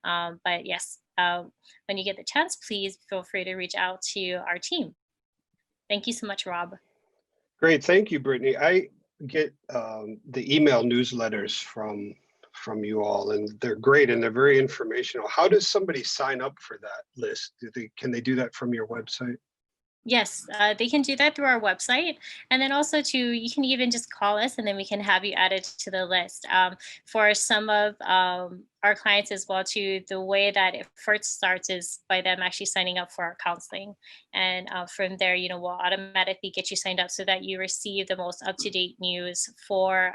But yes, when you get the chance, please feel free to reach out to our team. Thank you so much, Rob. Great, thank you, Brittany. I get the email newsletters from you all, and they're great and they're very informational. How does somebody sign up for that list? Can they do that from your website? Yes, they can do that through our website. And then also too, you can even just call us and then we can have you added to the list. For some of our clients as well too, the way that it first starts is by them actually signing up for our counseling. And from there, we'll automatically get you signed up so that you receive the most up-to-date news for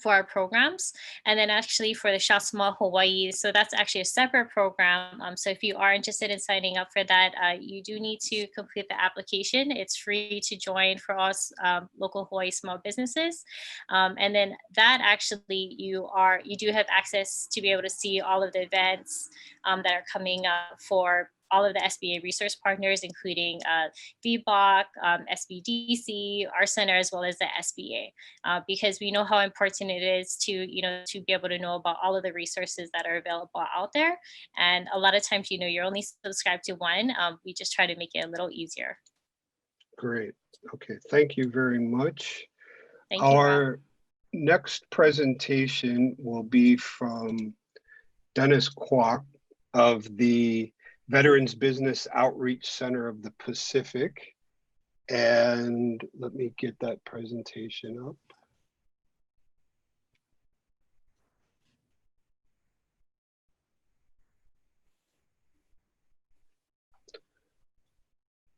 our programs. And then actually for the Shot Small Hawaii, so that's actually a separate program. So if you are interested in signing up for that, you do need to complete the application. It's free to join for us local Hawaii small businesses. And then that actually you do have access to be able to see all of the events that are coming up for all of the SBA resource partners, including VBOC, SBDC, our center, as well as the SBA, because we know how important it is to be able to know about all of the resources that are available out there. And a lot of times, you're only subscribed to one. We just try to make it a little easier. Great. Okay, thank you very much. Thank you, Our Rob. next presentation will be from Dennis Kwok of the Veterans Business Outreach Center of the Pacific. And let me get that presentation up.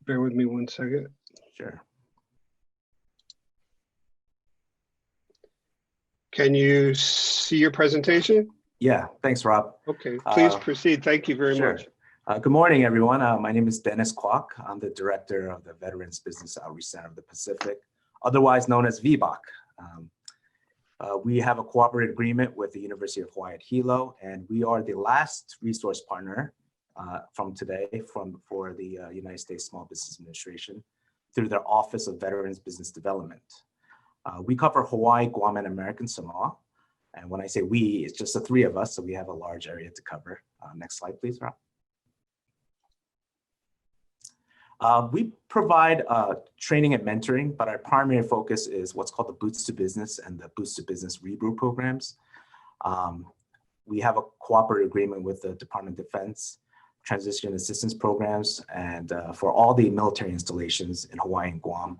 Bear with me one second. Sure. Can you see your presentation? Yeah, thanks, Rob. Okay, please proceed. Thank you very much. Good morning, everyone. My name is Dennis Kwok. I'm the director of the Veterans Business Outreach Center of the Pacific, otherwise known as VBOC. We have a cooperative agreement with the University of Hawaii at Hilo, and we are the last resource partner for the United States Small Business Administration through their Office of Veterans Business Development. We cover Hawaii, Guam, and American Samoa. And when I say we, it's just the three of us, so we have a large area to cover. Next slide, please, Rob. We provide training and mentoring, but our primary focus is what's called the Boots to Business and the Boots to Business Rebrew programs. We have a cooperative agreement with the Department of Defense, transition assistance programs, and for all the military installations in Hawaii and Guam,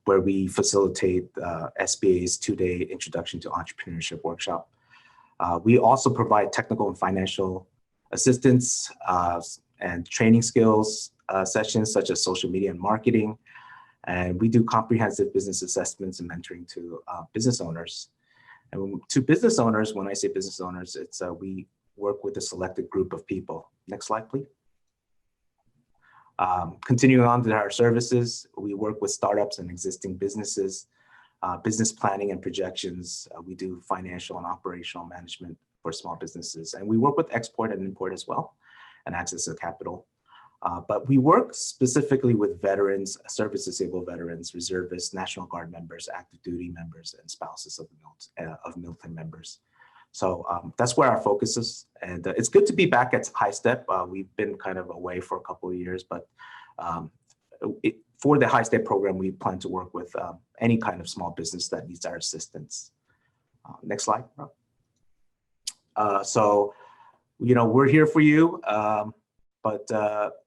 where we facilitate SBA's 2-day Introduction to Entrepreneurship workshop. We also provide technical and financial assistance and training skills sessions such as social media and marketing. And we do comprehensive business assessments and mentoring to business owners. And to business owners, when I say business owners, it's we work with a selected group of people. Next slide, please. Continuing on to our services, we work with startups and existing businesses, business planning and projections. We do financial and operational management for small businesses. And we work with export and import as well, and access to capital. But we work specifically with veterans, service-disabled veterans, reservists, National Guard members, active duty members, and spouses of military members. So that's where our focus is. And it's good to be back at HiSTEP. We've been kind of away for a couple of years, but for the HiSTEP program, we plan to work with any kind of small business that needs our assistance. Next slide. So, you know, we're here for you. But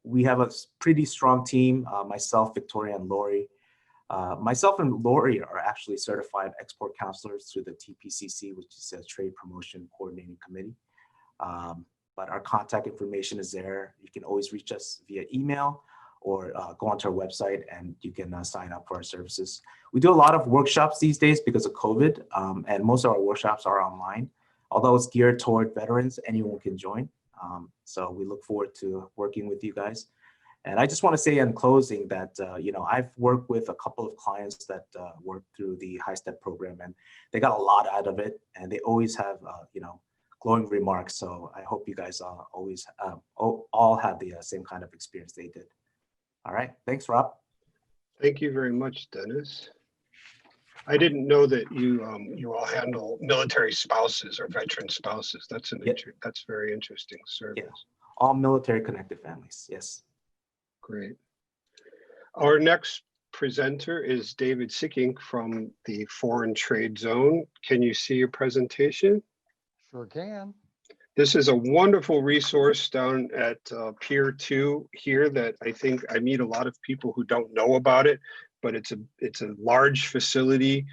we have a pretty strong team, myself, Victoria, and Lori. Myself and Lori are actually certified export counselors through the TPCC, which is a Trade Promotion Coordinating Committee. But our contact information is there. You can always reach us via email or go onto our website and you can sign up for our services. We do a lot of workshops these days because of COVID, and most of our workshops are online. Although it's geared toward veterans, anyone can join. So we look forward to working with you guys. And I just want to say in closing that, you know, I've worked with a couple of clients that work through the HiSTEP program, and they got a lot out of it, and they always have, you know, glowing remarks. So I hope you guys always all have the same kind of experience they did. All right. Thanks, Rob. Thank you very much, Dennis. I didn't know that you all handle military spouses or veteran spouses. That's that's very interesting service. Yeah. All military connected families. Yes. Great. Our next presenter is David Sickink from the Foreign Trade Zone. Can you see your presentation? Sure can. This is a wonderful resource down at Pier 2 here that I think I meet a lot of people who don't know about it, but it's a large facility,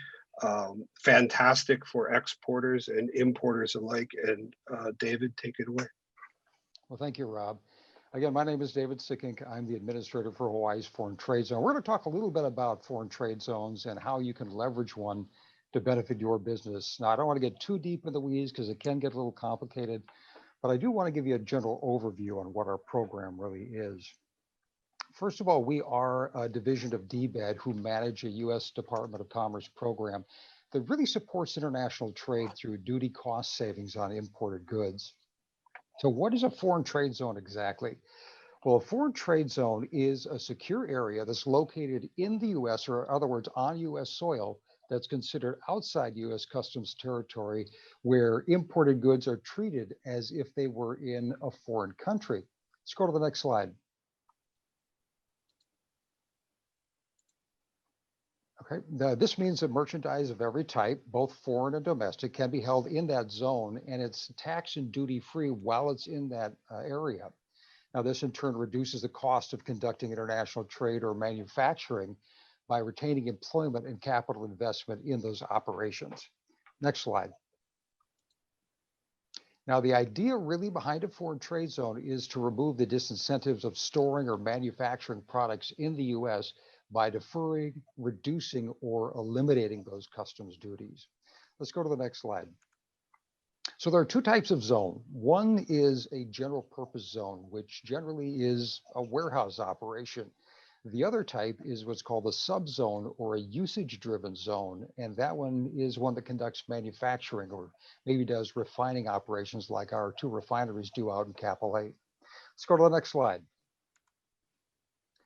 fantastic for exporters and importers alike. And David, take it away. Well, thank you, Rob. Again, my name is David Sickink. I'm the administrator for Hawaii's Foreign Trade Zone. We're going to talk a little bit about foreign trade zones and how you can leverage one to benefit your business. Now, I don't want to get too deep in the weeds because it can get a little complicated, but I do want to give you a general overview on what our program really is. First of all, we are a division of DBEDT who manage a U.S. Department of Commerce program that really supports international trade through duty cost savings on imported goods. So what is a foreign trade zone exactly? Well, a foreign trade zone is a secure area that's located in the U.S., or in other words, on U.S. soil, that's considered outside U.S. customs territory, where imported goods are treated as if they were in a foreign country. Let's go to the next slide. Okay, this means that merchandise of every type, both foreign and domestic, can be held in that zone, and it's tax and duty free while it's in that area. Now, this in turn reduces the cost of conducting international trade or manufacturing by retaining employment and capital investment in those operations. Next slide. Now, the idea really behind a foreign trade zone is to remove the disincentives of storing or manufacturing products in the U.S. by deferring, reducing, or eliminating those customs duties. Let's go to the next slide. So there are two types of zone. One is a general purpose zone, which generally is a warehouse operation. The other type is what's called a subzone or a usage-driven zone, and that one is one that conducts manufacturing or maybe does refining operations like our two refineries do out in Kapolei. Let's go to the next slide.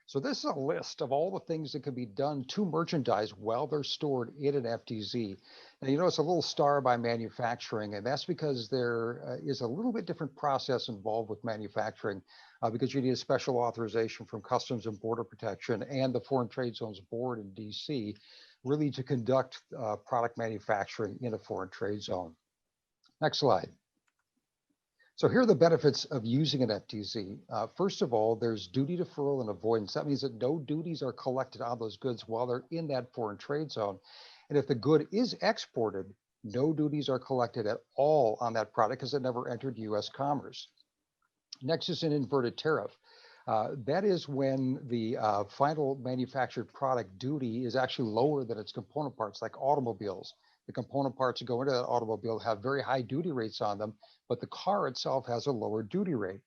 So this is a list of all the things that can be done to merchandise while they're stored in an FTZ. Now, you know, it's a little star by manufacturing, and that's because there is a little bit different process involved with manufacturing because you need a special authorization from Customs and Border Protection and the Foreign Trade Zones Board in DC, really to conduct product manufacturing in a foreign trade zone. Next slide. So here are the benefits of using an FTZ. First of all, there's duty deferral and avoidance. That means that no duties are collected on those goods while they're in that foreign trade zone. And if the good is exported, no duties are collected at all on that product because it never entered U.S. commerce. Next is an inverted tariff. That is when the final manufactured product duty is actually lower than its component parts, like automobiles. The component parts that go into that automobile have very high duty rates on them, but the car itself has a lower duty rate.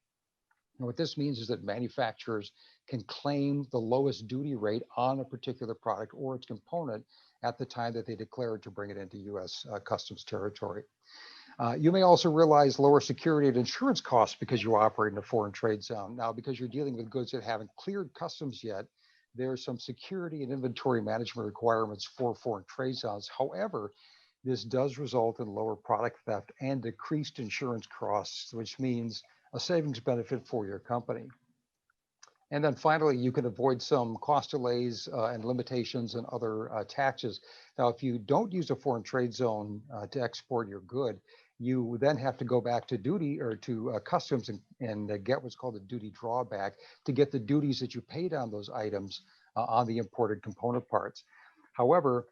And what this means is that manufacturers can claim the lowest duty rate on a particular product or its component at the time that they declare it to bring it into U.S. customs territory. You may also realize lower security and insurance costs because you operate in a foreign trade zone. Now, because you're dealing with goods that haven't cleared customs yet, there's some security and inventory management requirements for foreign trade zones. However, this does result in lower product theft and decreased insurance costs, which means a savings benefit for your company. And then finally, you can avoid some cost delays and limitations and other taxes. Now, if you don't use a foreign trade zone to export your good, you then have to go back to duty or to customs and get what's called a duty drawback to get the duties that you paid on those items on the imported component parts. However,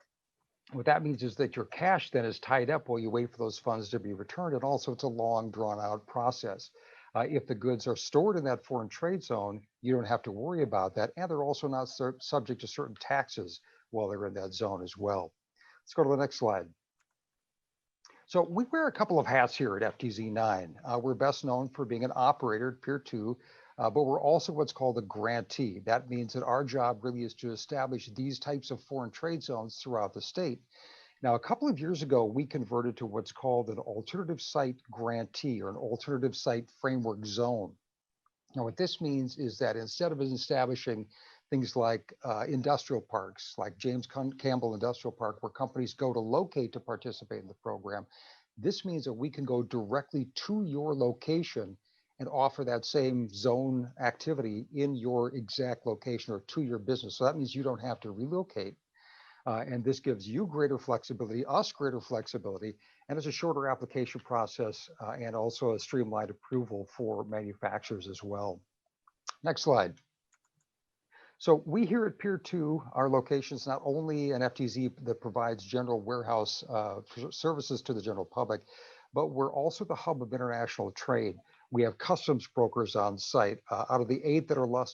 what that means is that your cash then is tied up while you wait for those funds to be returned. And also it's a long drawn out process. If the goods are stored in that foreign trade zone, you don't have to worry about that. And they're also not subject to certain taxes while they're in that zone as well. Let's go to the next slide. So we wear a couple of hats here at FTZ9. We're best known for being an operator at Pier 2, but we're also what's called a grantee. That means that our job really is to establish these types of foreign trade zones throughout the state. Now, a couple of years ago, we converted to what's called an alternative site grantee or an alternative site framework zone. Now, what this means is that instead of establishing things like industrial parks, like James Campbell Industrial Park, where companies go to locate to participate in the program, this means that we can go directly to your location and offer that same zone activity in your exact location or to your business. So that means you don't have to relocate. And this gives you greater flexibility, us greater flexibility, and it's a shorter application process and also a streamlined approval for manufacturers as well. Next slide. So we here at Pier 2, our location is not only an FTZ that provides general warehouse services to the general public, but we're also the hub of international trade. We have customs brokers on site. Out of the 8 that are allowed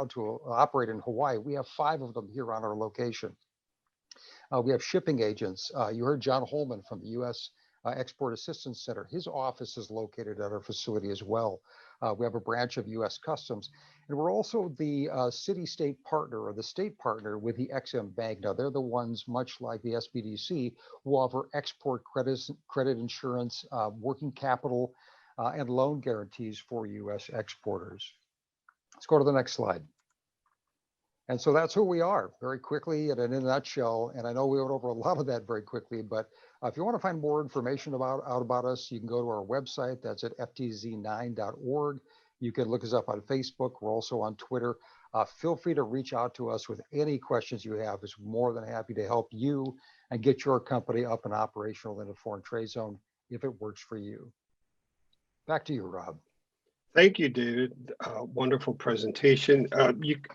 to operate in Hawaii, we have 5 of them here on our location. We have shipping agents. You heard John Holman from the U.S. Export Assistance Center. His office is located at our facility as well. We have a branch of U.S. Customs, and we're also the city-state partner or the state partner with the EXIM Bank. Now, they're the ones, much like the SBDC, who offer export credit insurance, working capital, and loan guarantees for U.S. exporters. Let's go to the next slide. And so that's who we are, very quickly and in a nutshell. And I know we went over a lot of that very quickly, but if you want to find more information about us, you can go to our website. That's at ftz9.org. You can look us up on Facebook. We're also on Twitter. Feel free to reach out to us with any questions you have. It's more than happy to help you and get your company up and operational in a foreign trade zone if it works for you. Back to you, Rob. Thank you, David. Wonderful presentation.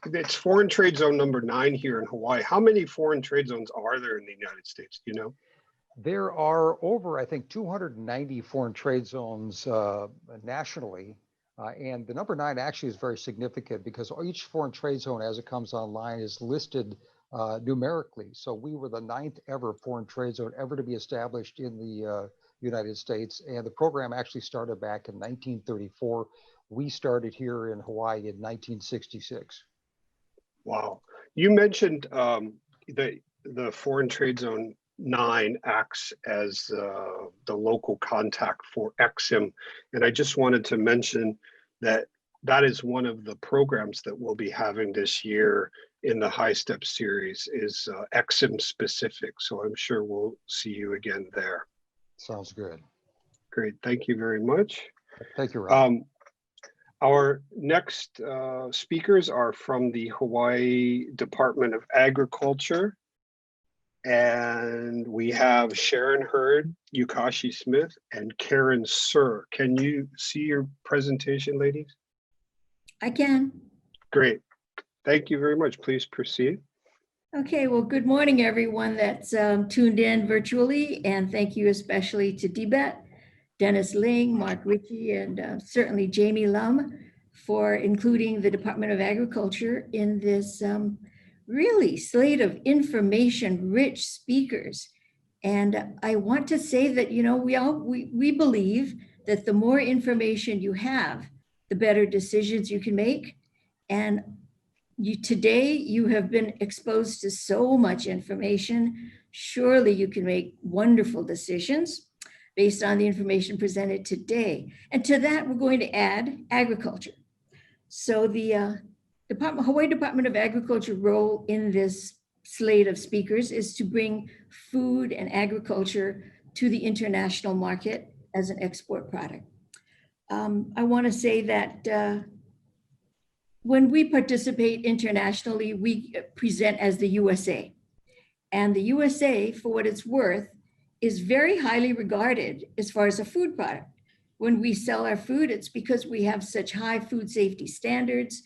It's foreign trade zone number 9 here in Hawaii. How many foreign trade zones are there in the United States? Do you know? There are over, I think, 290 foreign trade zones nationally. And the number 9 actually is very significant because each foreign trade zone as it comes online is listed numerically. So we were the 9th ever foreign trade zone ever to be established in the United States. And the program actually started back in 1934. We started here in Hawaii in 1966. Wow. You mentioned the foreign trade zone 9 acts as the local contact for EXIM. And I just wanted to mention that that is one of the programs that we'll be having this year in the HiSTEP series is EXIM specific. So I'm sure we'll see you again there. Sounds good. Great. Thank you very much. Thank you, Rob. Our next speakers are from the Hawaii Department of Agriculture. And we have Sharon Hurd, Yukashi Smith, and Karen Sir. Can you see your presentation, ladies? I can. Great. Thank you very much. Please proceed. Okay, well, good morning, everyone that's tuned in virtually, and thank you especially to DBEDT Dennis Ling, Mark Ritchie, and certainly Jamie Lum for including the Department of Agriculture in this really slate of information-rich speakers. And I want to say that, you know, we believe that the more information you have, the better decisions you can make. And today you have been exposed to so much information. Surely you can make wonderful decisions based on the information presented today. And to that, we're going to add agriculture. So the Hawaii Department of Agriculture role in this slate of speakers is to bring food and agriculture to the international market as an export product. I want to say that when we participate internationally, we present as the USA. And the USA, for what it's worth, is very highly regarded as far as a food product. When we sell our food, it's because we have such high food safety standards,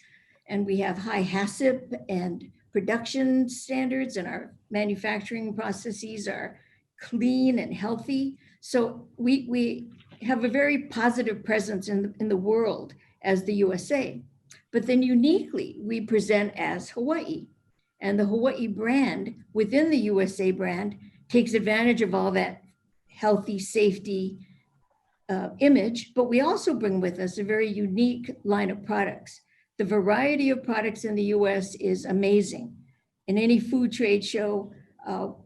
and we have high HSTEP and production standards, and our manufacturing processes are clean and healthy. So we have a very positive presence in the world as the USA. But then uniquely, we present as Hawaii. And the Hawaii brand within the USA brand takes advantage of all that healthy safety image, but we also bring with us a very unique line of products. The variety of products in the US is amazing. In any food trade show,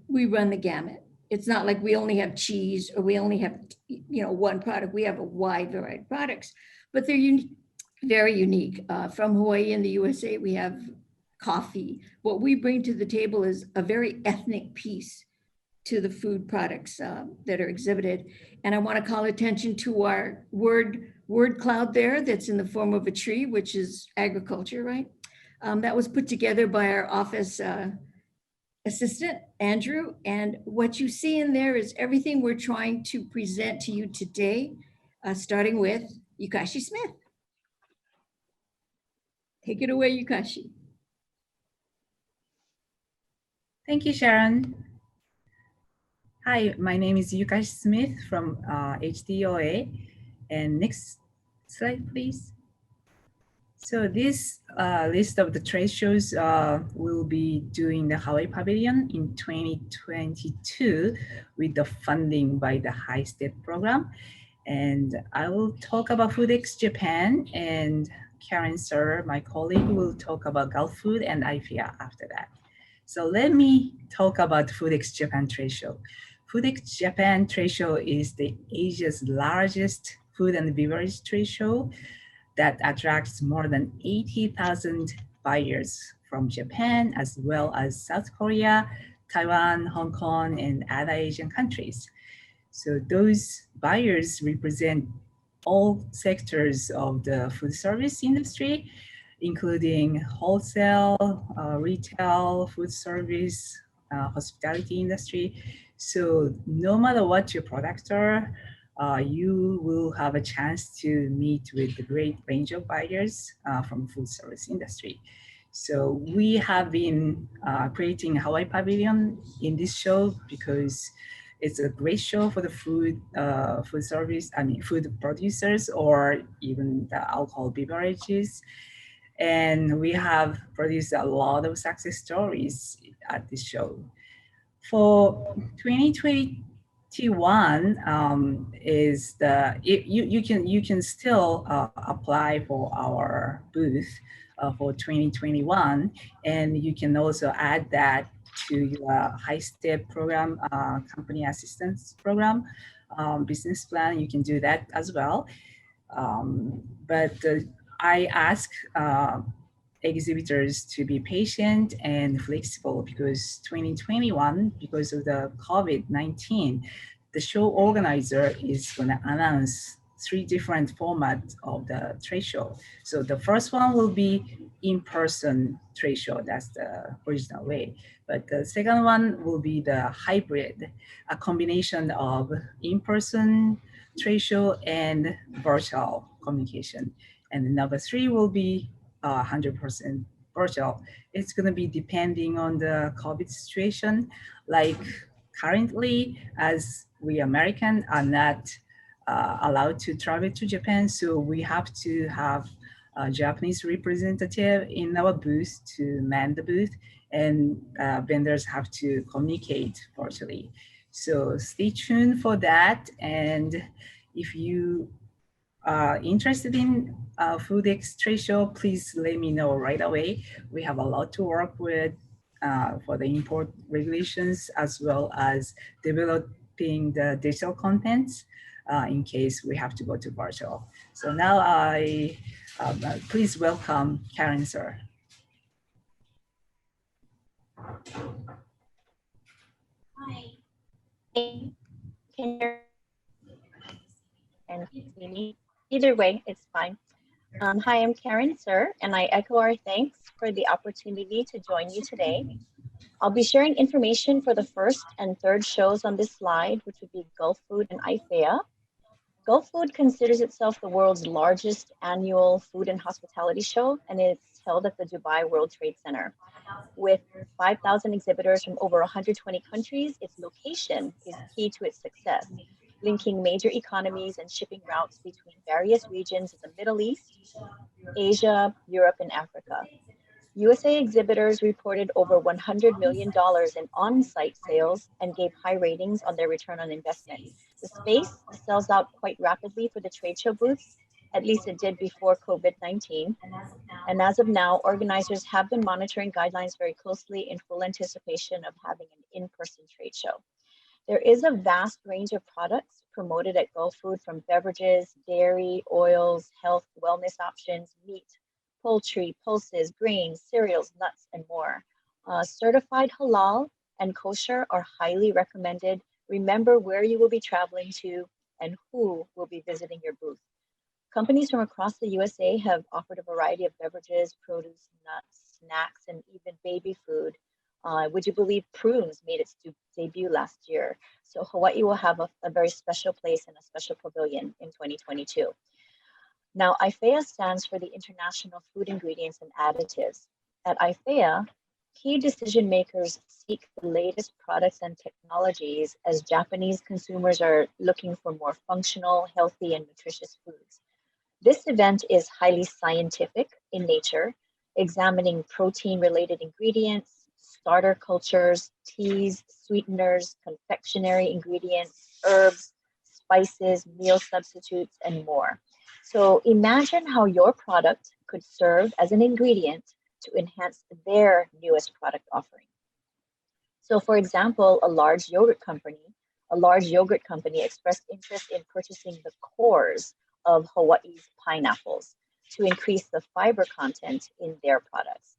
we run the gamut. It's not like we only have cheese or we only have, you know, one product. We have a wide variety of products, but they're very unique. From Hawaii and the USA, we have coffee. What we bring to the table is a very ethnic piece to the food products that are exhibited. And I want to call attention to our word cloud there that's in the form of a tree, which is agriculture, right? That was put together by our office assistant, Andrew. And what you see in there is everything we're trying to present to you today, starting with Yukashi Smith. Take it away, Yukashi. Thank you, Sharon. Hi, my name is Yukashi Smith from HDOA. And next slide, please. So this list of the trade shows will be doing the Hawaii Pavilion in 2022 with the funding by the HiSTEP program. And I will talk about FoodX Japan, and Karen Sir, my colleague, will talk about Gulf Food and IFIA after that. So let me talk about FoodX Japan trade show. FoodX Japan trade show is the Asia's largest food and beverage trade show that attracts more than 80,000 buyers from Japan, as well as South Korea, Taiwan, Hong Kong, and other Asian countries. So those buyers represent all sectors of the food service industry, including wholesale, retail, food service, hospitality industry. So no matter what your products are, you will have a chance to meet with a great range of buyers from food service industry. So we have been creating Hawaii Pavilion in this show because it's a great show for the food service, food producers, or even the alcohol beverages. And we have produced a lot of success stories at this show. For 2021 is you can still apply for our booth for 2021, and you can also add that to your HiSTEP program, company assistance program, business plan. You can do that as well. But I ask exhibitors to be patient and flexible because 2021, because of the COVID-19, the show organizer is going to announce 3 different formats of the trade show. So the first one will be in-person trade show. That's the original way. But the second one will be the hybrid, a combination of in-person trade show and virtual communication. And number 3 will be 100% virtual. It's going to be depending on the COVID situation. Like currently, as we American are not allowed to travel to Japan, so we have to have a Japanese representative in our booth to man the booth, and vendors have to communicate virtually. So stay tuned for that. And if you are interested in FoodX trade show, please let me know right away. We have a lot to work with for the import regulations, as well as developing the digital contents in case we have to go to virtual. So now please welcome Karen, sir. Hi. Can you hear and see me? Either way, it's fine. Hi, I'm Karen, sir, and I echo our thanks for the opportunity to join you today. I'll be sharing information for the first and third shows on this slide, which would be Gulf Food and IFEA. Gulf Food considers itself the world's largest annual food and hospitality show, and it's held at the Dubai World Trade Center. With 5,000 exhibitors from over 120 countries, its location is key to its success, linking major economies and shipping routes between various regions of the Middle East, Asia, Europe, and Africa. USA exhibitors reported over $100 million in on-site sales and gave high ratings on their return on investment. The space sells out quite rapidly for the trade show booths, at least it did before COVID-19. And as of now, organizers have been monitoring guidelines very closely in full anticipation of having an in-person trade show. There is a vast range of products promoted at Gulf Food, from beverages, dairy, oils, health, wellness options, meat, poultry, pulses, grains, cereals, nuts, and more. Certified halal and kosher are highly recommended. Remember where you will be traveling to and who will be visiting your booth. Companies from across the USA have offered a variety of beverages, produce, nuts, snacks, and even baby food. Would you believe prunes made its debut last year? So Hawaii will have a very special place and a special pavilion in 2022. Now, IFEA stands for the International Food Ingredients and Additives. At IFEA, key decision makers seek the latest products and technologies as Japanese consumers are looking for more functional, healthy, and nutritious foods. This event is highly scientific in nature, examining protein-related ingredients, starter cultures, teas, sweeteners, confectionery ingredients, herbs, spices, meal substitutes, and more. So imagine how your product could serve as an ingredient to enhance their newest product offering. So for example, a large yogurt company expressed interest in purchasing the cores of Hawaii's pineapples to increase the fiber content in their products.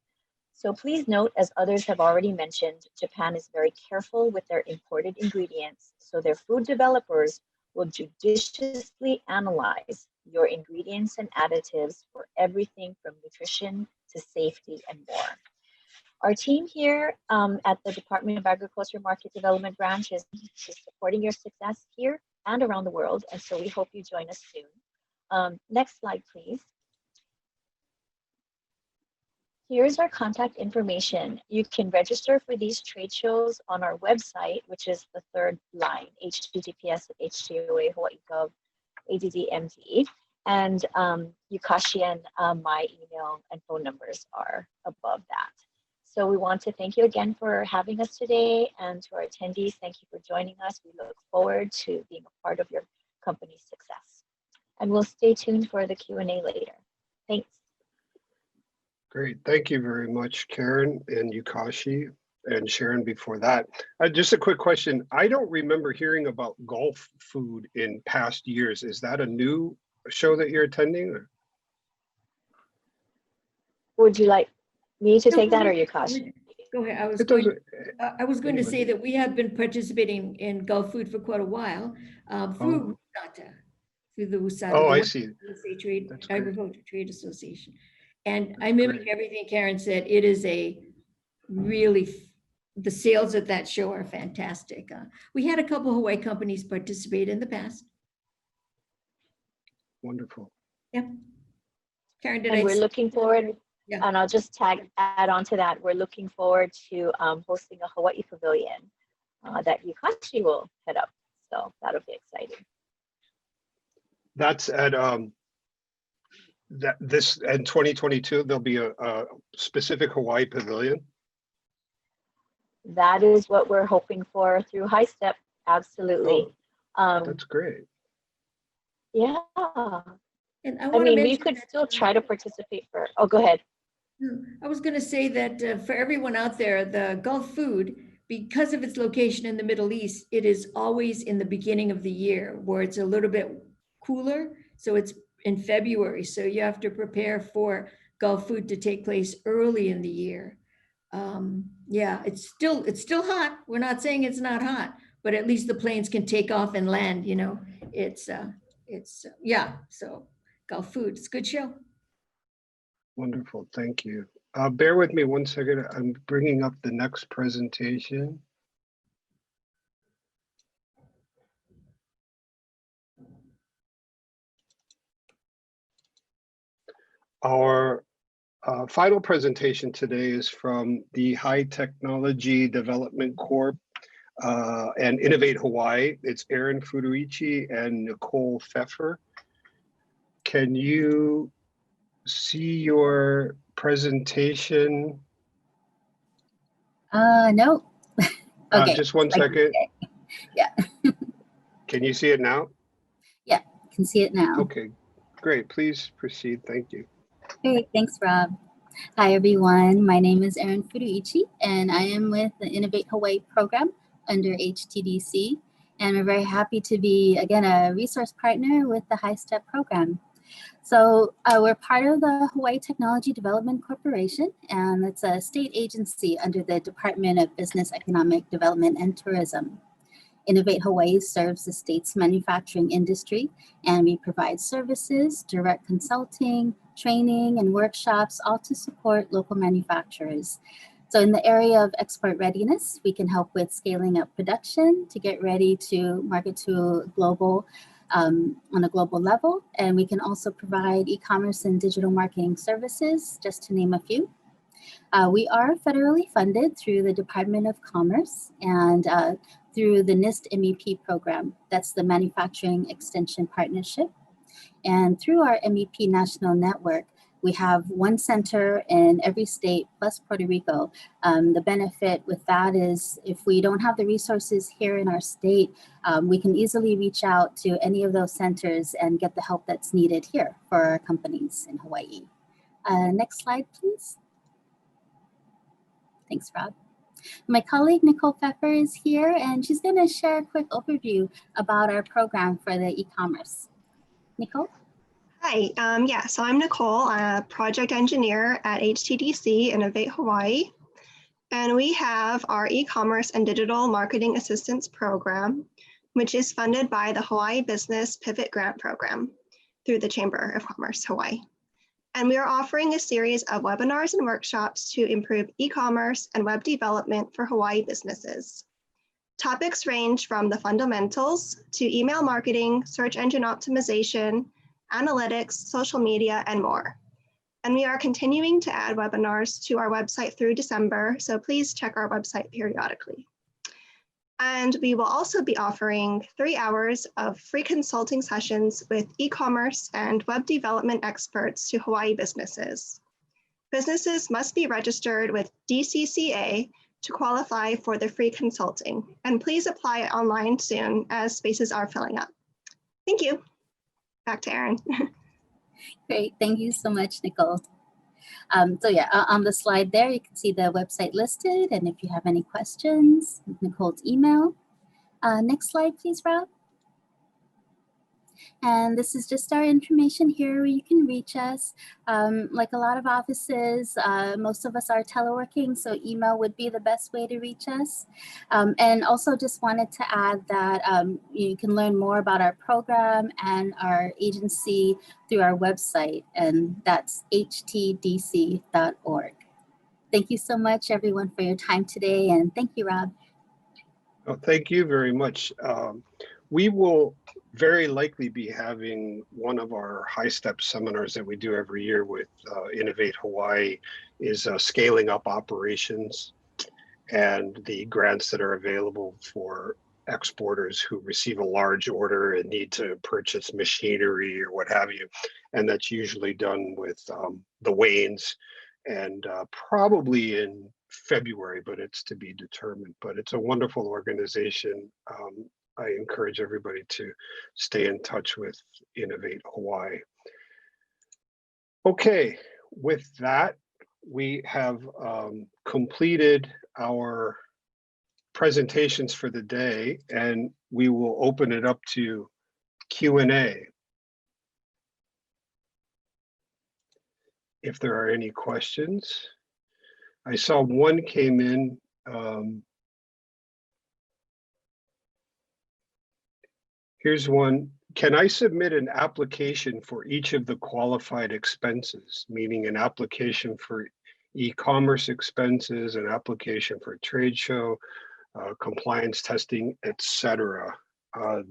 So please note, as others have already mentioned, Japan is very careful with their imported ingredients, so their food developers will judiciously analyze your ingredients and additives for everything from nutrition to safety and more. Our team here at the Department of Agriculture Market Development Branch is supporting your success here and around the world, and so we hope you join us soon. Next slide, please. Here's our contact information. You can register for these trade shows on our website, which is the third line, https://htoa.hawaii.gov ADDMD. And Yukashi and my email and phone numbers are above that. So we want to thank you again for having us today, and to our attendees, thank you for joining us. We look forward to being a part of your company's success. And we'll stay tuned for the Q&A later. Thanks. Great. Thank you very much, Karen and Yukashi and Sharon before that. Just a quick question. I don't remember hearing about Gulf Food in past years. Is that a new show that you're attending? Or? Would you like me to take that, or Yukashi? Go ahead. I was going to say that we have been participating in Gulf Food for quite a while through WUSATA, through the WUSATA. Oh, I see. Agriculture Trade Association. And I mimic everything Karen said. It is a really, the sales at that show are fantastic. We had a couple of Hawaii companies participate in the past. Wonderful. Yeah. Karen, we're looking forward, and I'll just add on to that. We're looking forward to hosting a Hawaii pavilion that Yukashi will head up. So that'll be exciting. That's at this in 2022 there'll be a specific Hawaii pavilion. That is what we're hoping for through HiSTEP. Absolutely. That's great. Yeah. And I mean, we could still try to participate for, oh, go ahead. I was going to say that for everyone out there, the Gulf food, because of its location in the Middle East, it is always in the beginning of the year where it's a little bit cooler. So it's in February. So you have to prepare for Gulf food to take place early in the year. Yeah, it's still hot. We're not saying it's not hot, but at least the planes can take off and land, you know. Yeah, so Gulf food, it's a good show. Wonderful, thank you. Bear with me one second. I'm bringing up the next presentation. Our final presentation today is from the High Technology Development Corp and Innovate Hawaii. It's Aaron Furuichi and Nicole Pfeffer. Can you see your presentation? No. Okay. Just one second. Yeah. Can you see it now? Yeah, can see it now. Okay, great. Please proceed. Thank you. Great, thanks, Rob. Hi, everyone. My name is Erin Furuichi, and I am with the Innovate Hawaii program under HTDC. And we're very happy to be, again, a resource partner with the HiSTEP program. So we're part of the Hawaii Technology Development Corporation, and it's a state agency under the Department of Business, Economic Development, and Tourism. Innovate Hawaii serves the state's manufacturing industry, and we provide services, direct consulting, training, and workshops, all to support local manufacturers. So in the area of export readiness, we can help with scaling up production to get ready to market to global, on a global level. And we can also provide e-commerce and digital marketing services, just to name a few. We are federally funded through the Department of Commerce and through the NIST MEP program. That's the Manufacturing Extension Partnership. And through our MEP National Network, we have one center in every state plus Puerto Rico. The benefit with that is if we don't have the resources here in our state, we can easily reach out to any of those centers and get the help that's needed here for our companies in Hawaii. Next slide, please. Thanks, Rob. My colleague Nicole Pfeffer is here, and she's going to share a quick overview about our program for the e-commerce. Nicole? Hi, so I'm Nicole, a project engineer at HTDC Innovate Hawaii, and we have our e-commerce and digital marketing assistance program, which is funded by the Hawaii Business Pivot Grant Program through the Chamber of Commerce Hawaii. And we are offering a series of webinars and workshops to improve e-commerce and web development for Hawaii businesses. Topics range from the fundamentals to email marketing, search engine optimization, analytics, social media, and more. And we are continuing to add webinars to our website through December, so please check our website periodically. And we will also be offering 3 hours of free consulting sessions with e-commerce and web development experts to Hawaii businesses. Businesses must be registered with DCCA to qualify for the free consulting. And please apply online soon as spaces are filling up. Thank you. Back to Erin. Great, thank you so much, Nicole. So yeah, on the slide there, you can see the website listed, and if you have any questions, Nicole's email. Next slide, please, Rob. And this is just our information here where you can reach us. Like a lot of offices, most of us are teleworking, so email would be the best way to reach us. And also just wanted to add that you can learn more about our program and our agency through our website, and that's htdc.org. Thank you so much, everyone, for your time today, and thank you, Rob. Oh, thank you very much. We will very likely be having one of our HiSTEP seminars that we do every year with Innovate Hawaii is scaling up operations and the grants that are available for exporters who receive a large order and need to purchase machinery or what have you. And that's usually done with the Waynes and probably in February, but it's to be determined. But it's a wonderful organization. I encourage everybody to stay in touch with Innovate Hawaii. Okay, with that, we have completed our presentations for the day, and we will open it up to Q&A. If there are any questions. I saw one came in. Here's one. Can I submit an application for each of the qualified expenses, meaning an application for e-commerce expenses, an application for trade show, compliance testing, etc.?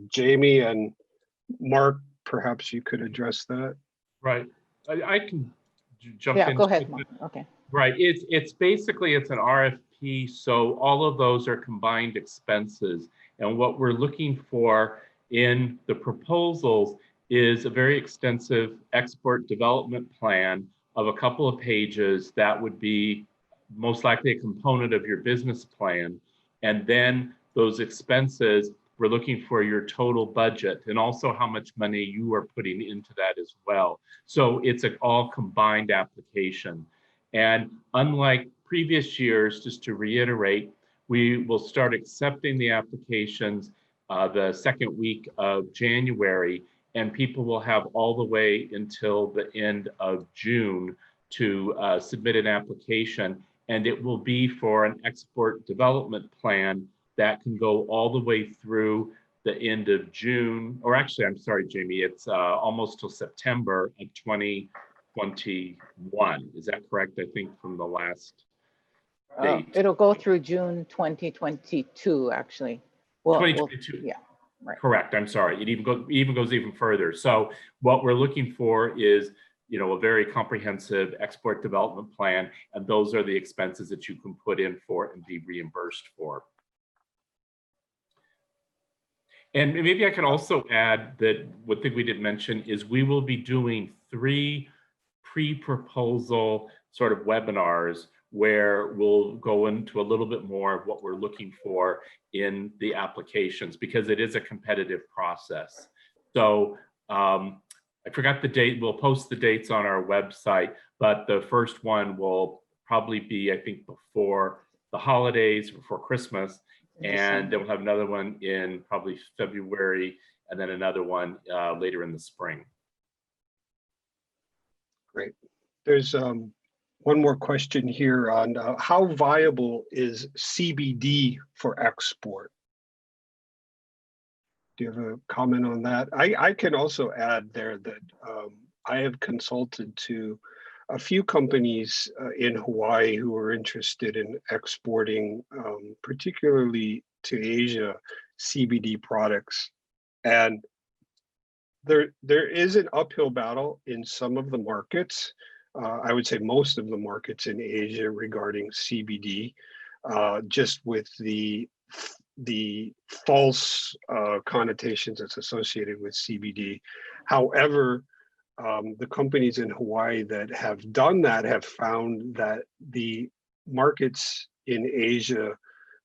Jamie and Mark, perhaps you could address that. Right. I can jump in. Yeah, go ahead, Mark. Okay. Right. It's basically, it's an RFP. So all of those are combined expenses. And what we're looking for in the proposals is a very extensive export development plan of a couple of pages that would be most likely a component of your business plan. And then those expenses, we're looking for your total budget and also how much money you are putting into that as well. So it's an all combined application. And unlike previous years, just to reiterate, we will start accepting the applications the second week of January, and people will have all the way until the end of June to submit an application. And it will be for an export development plan that can go all the way through the end of June, or actually, I'm sorry, Jamie, it's almost till September of 2021. Is that correct? I think from the last date. It'll go through June 2022, actually. Well, 2022. Yeah, right. Correct. I'm sorry. It even goes even further. So what we're looking for is, you know, a very comprehensive export development plan, and those are the expenses that you can put in for and be reimbursed for. And maybe I can also add that one thing we didn't mention is we will be doing 3 pre-proposal sort of webinars where we'll go into a little bit more of what we're looking for in the applications, because it is a competitive process. So I forgot the date. We'll post the dates on our website, but the first one will probably be, I think, before the holidays, before Christmas. And then we'll have another one in probably February, and then another one later in the spring. Great. There's one more question here on how viable is CBD for export? Do you have a comment on that? I can also add there that I have consulted to a few companies in Hawaii who are interested in exporting, particularly to Asia, CBD products. And there is an uphill battle in some of the markets. I would say most of the markets in Asia regarding CBD, just with the false connotations that's associated with CBD. However, the companies in Hawaii that have done that have found that the markets in Asia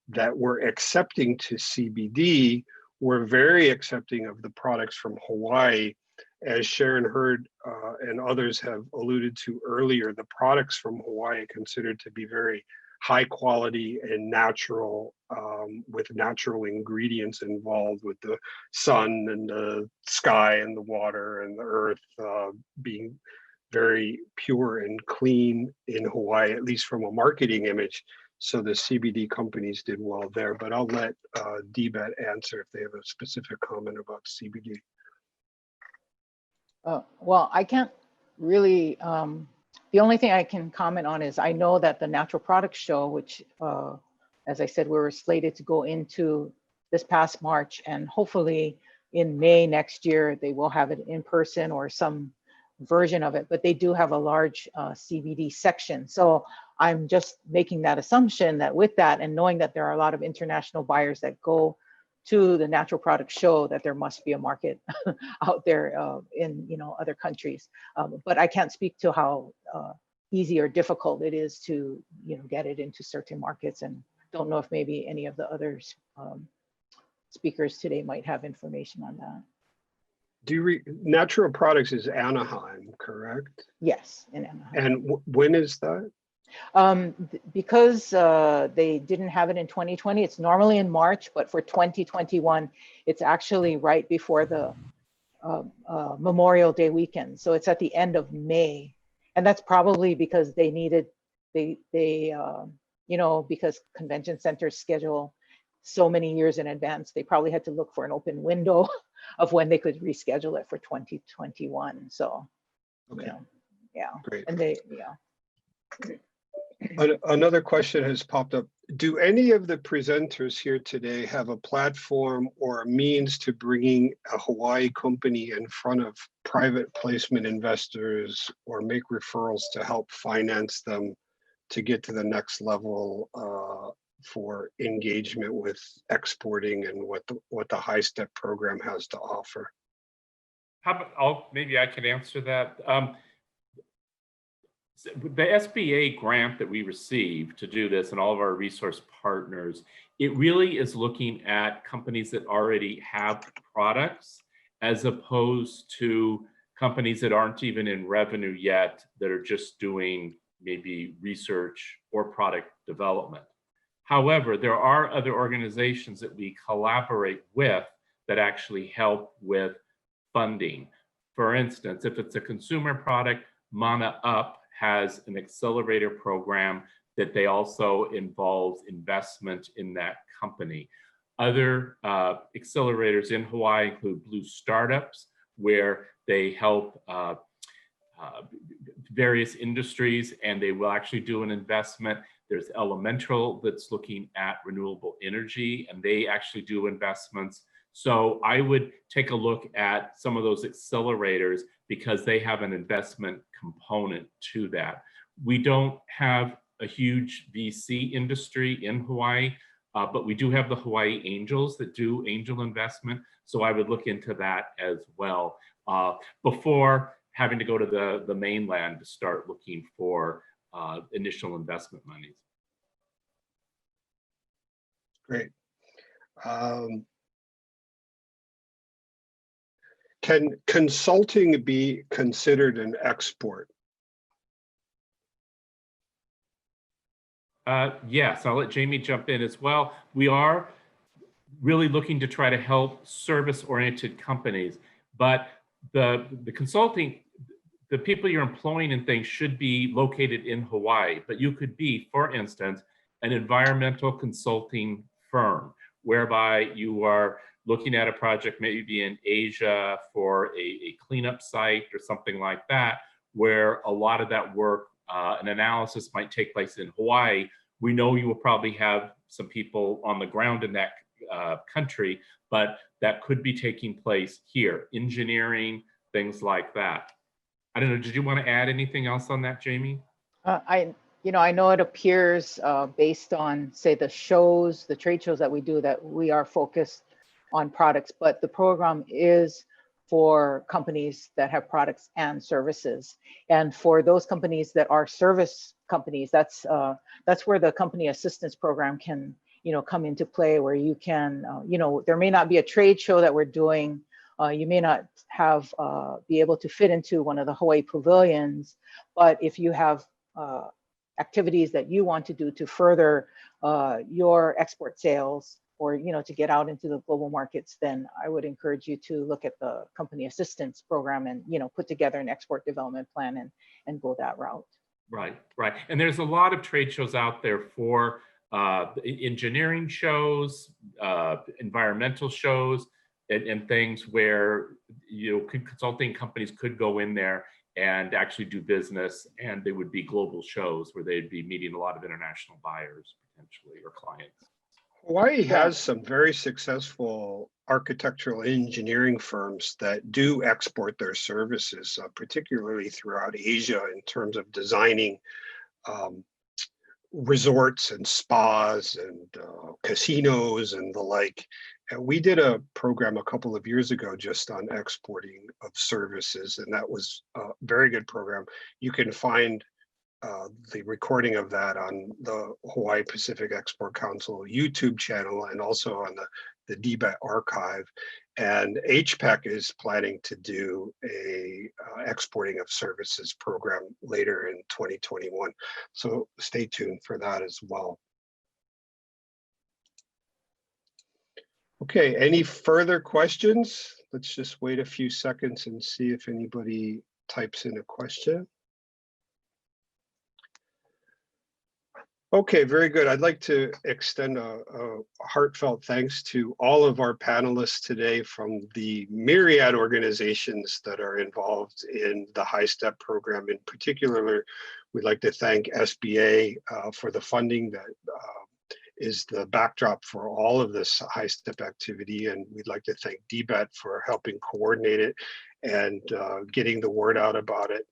that were accepting to CBD were very accepting of the products from Hawaii. As Sharon Hurd and others have alluded to earlier, the products from Hawaii are considered to be very high quality and natural, with natural ingredients involved, with the sun and the sky and the water and the earth being very pure and clean in Hawaii, at least from a marketing image. So the CBD companies did well there, but I'll let DBEDT answer if they have a specific comment about CBD. Well, I can't really, the only thing I can comment on is I know that the Natural Products Show, which, as I said, we were slated to go into this past March, and hopefully in May next year, they will have it in person or some version of it, but they do have a large CBD section. So I'm just making that assumption that with that, and knowing that there are a lot of international buyers that go to the natural product show that there must be a market out there in other countries. But I can't speak to how easy or difficult it is to get it into certain markets, and don't know if maybe any of the others speakers today might have information on that. Natural Products is Anaheim, correct? Yes, in Anaheim. And when is that? Because they didn't have it in 2020, it's normally in March, but for 2021, it's actually right before the Memorial Day weekend. So it's at the end of May. And that's probably because they needed, because convention centers schedule so many years in advance, they probably had to look for an open window of when they could reschedule it for 2021. So, okay. Yeah. Great. And they, Another question has popped up. Do any of the presenters here today have a platform or a means to bringing a Hawaii company in front of private placement investors or make referrals to help finance them to get to the next level for engagement with exporting and what the HiSTEP program has to offer? How about, maybe I can answer that. The SBA grant that we received to do this and all of our resource partners, it really is looking at companies that already have products as opposed to companies that aren't even in revenue yet, that are just doing maybe research or product development. However, there are other organizations that we collaborate with that actually help with funding. For instance, if it's a consumer product, Mana Up has an accelerator program that they also involves investment in that company. Other accelerators in Hawaii include Blue Startups, where they help various industries and they will actually do an investment. There's Elemental that's looking at renewable energy and they actually do investments. So I would take a look at some of those accelerators because they have an investment component to that. We don't have a huge VC industry in Hawaii, but we do have the Hawaii Angels that do angel investment. So I would look into that as well before having to go to the mainland to start looking for initial investment monies. Great. Can consulting be considered an export? Yes, I'll let Jamie jump in as well. We are really looking to try to help service-oriented companies, but the consulting, the people you're employing and things should be located in Hawaii, but you could be, for instance, an environmental consulting firm, whereby you are looking at a project maybe in Asia for a cleanup site or something like that, where a lot of that work, an analysis might take place in Hawaii. We know you will probably have some people on the ground in that country, but that could be taking place here, engineering, things like that. I don't know, did you want to add anything else on that, Jamie? I know it appears based on, say, the shows, the trade shows that we do, that we are focused on products, but the program is for companies that have products and services. And for those companies that are service companies, that's where the company assistance program can, come into play, where you can, there may not be a trade show that we're doing. You may not have be able to fit into one of the Hawaii pavilions, but if you have activities that you want to do to further your export sales, or to get out into the global markets, then I would encourage you to look at the company assistance program and put together an export development plan and go that route. Right. And there's a lot of trade shows out there for engineering shows, environmental shows, and things where consulting companies could go in there and actually do business, and they would be global shows where they'd be meeting a lot of international buyers potentially, or clients. Hawaii has some very successful architectural engineering firms that do export their services, particularly throughout Asia, in terms of designing resorts and spas and casinos and the like. And we did a program a couple of years ago just on exporting of services, and that was a very good program. You can find the recording of that on the Hawaii Pacific Export Council YouTube channel and also on the DBEDT archive. And HPEC is planning to do a exporting of services program later in 2021. So stay tuned for that as well. Okay, any further questions? Let's just wait a few seconds and see if anybody types in a question. Okay, very good. I'd like to extend a heartfelt thanks to all of our panelists today from the myriad organizations that are involved in the HiSTEP program. In particular, we'd like to thank SBA for the funding that is the backdrop for all of this HiSTEP activity. And we'd like to thank DBEDT for helping coordinate it and getting the word out about it.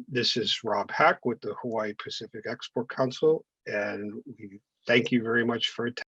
This is Rob Hack with the Hawaii Pacific Export Council, and we thank you very much for attending.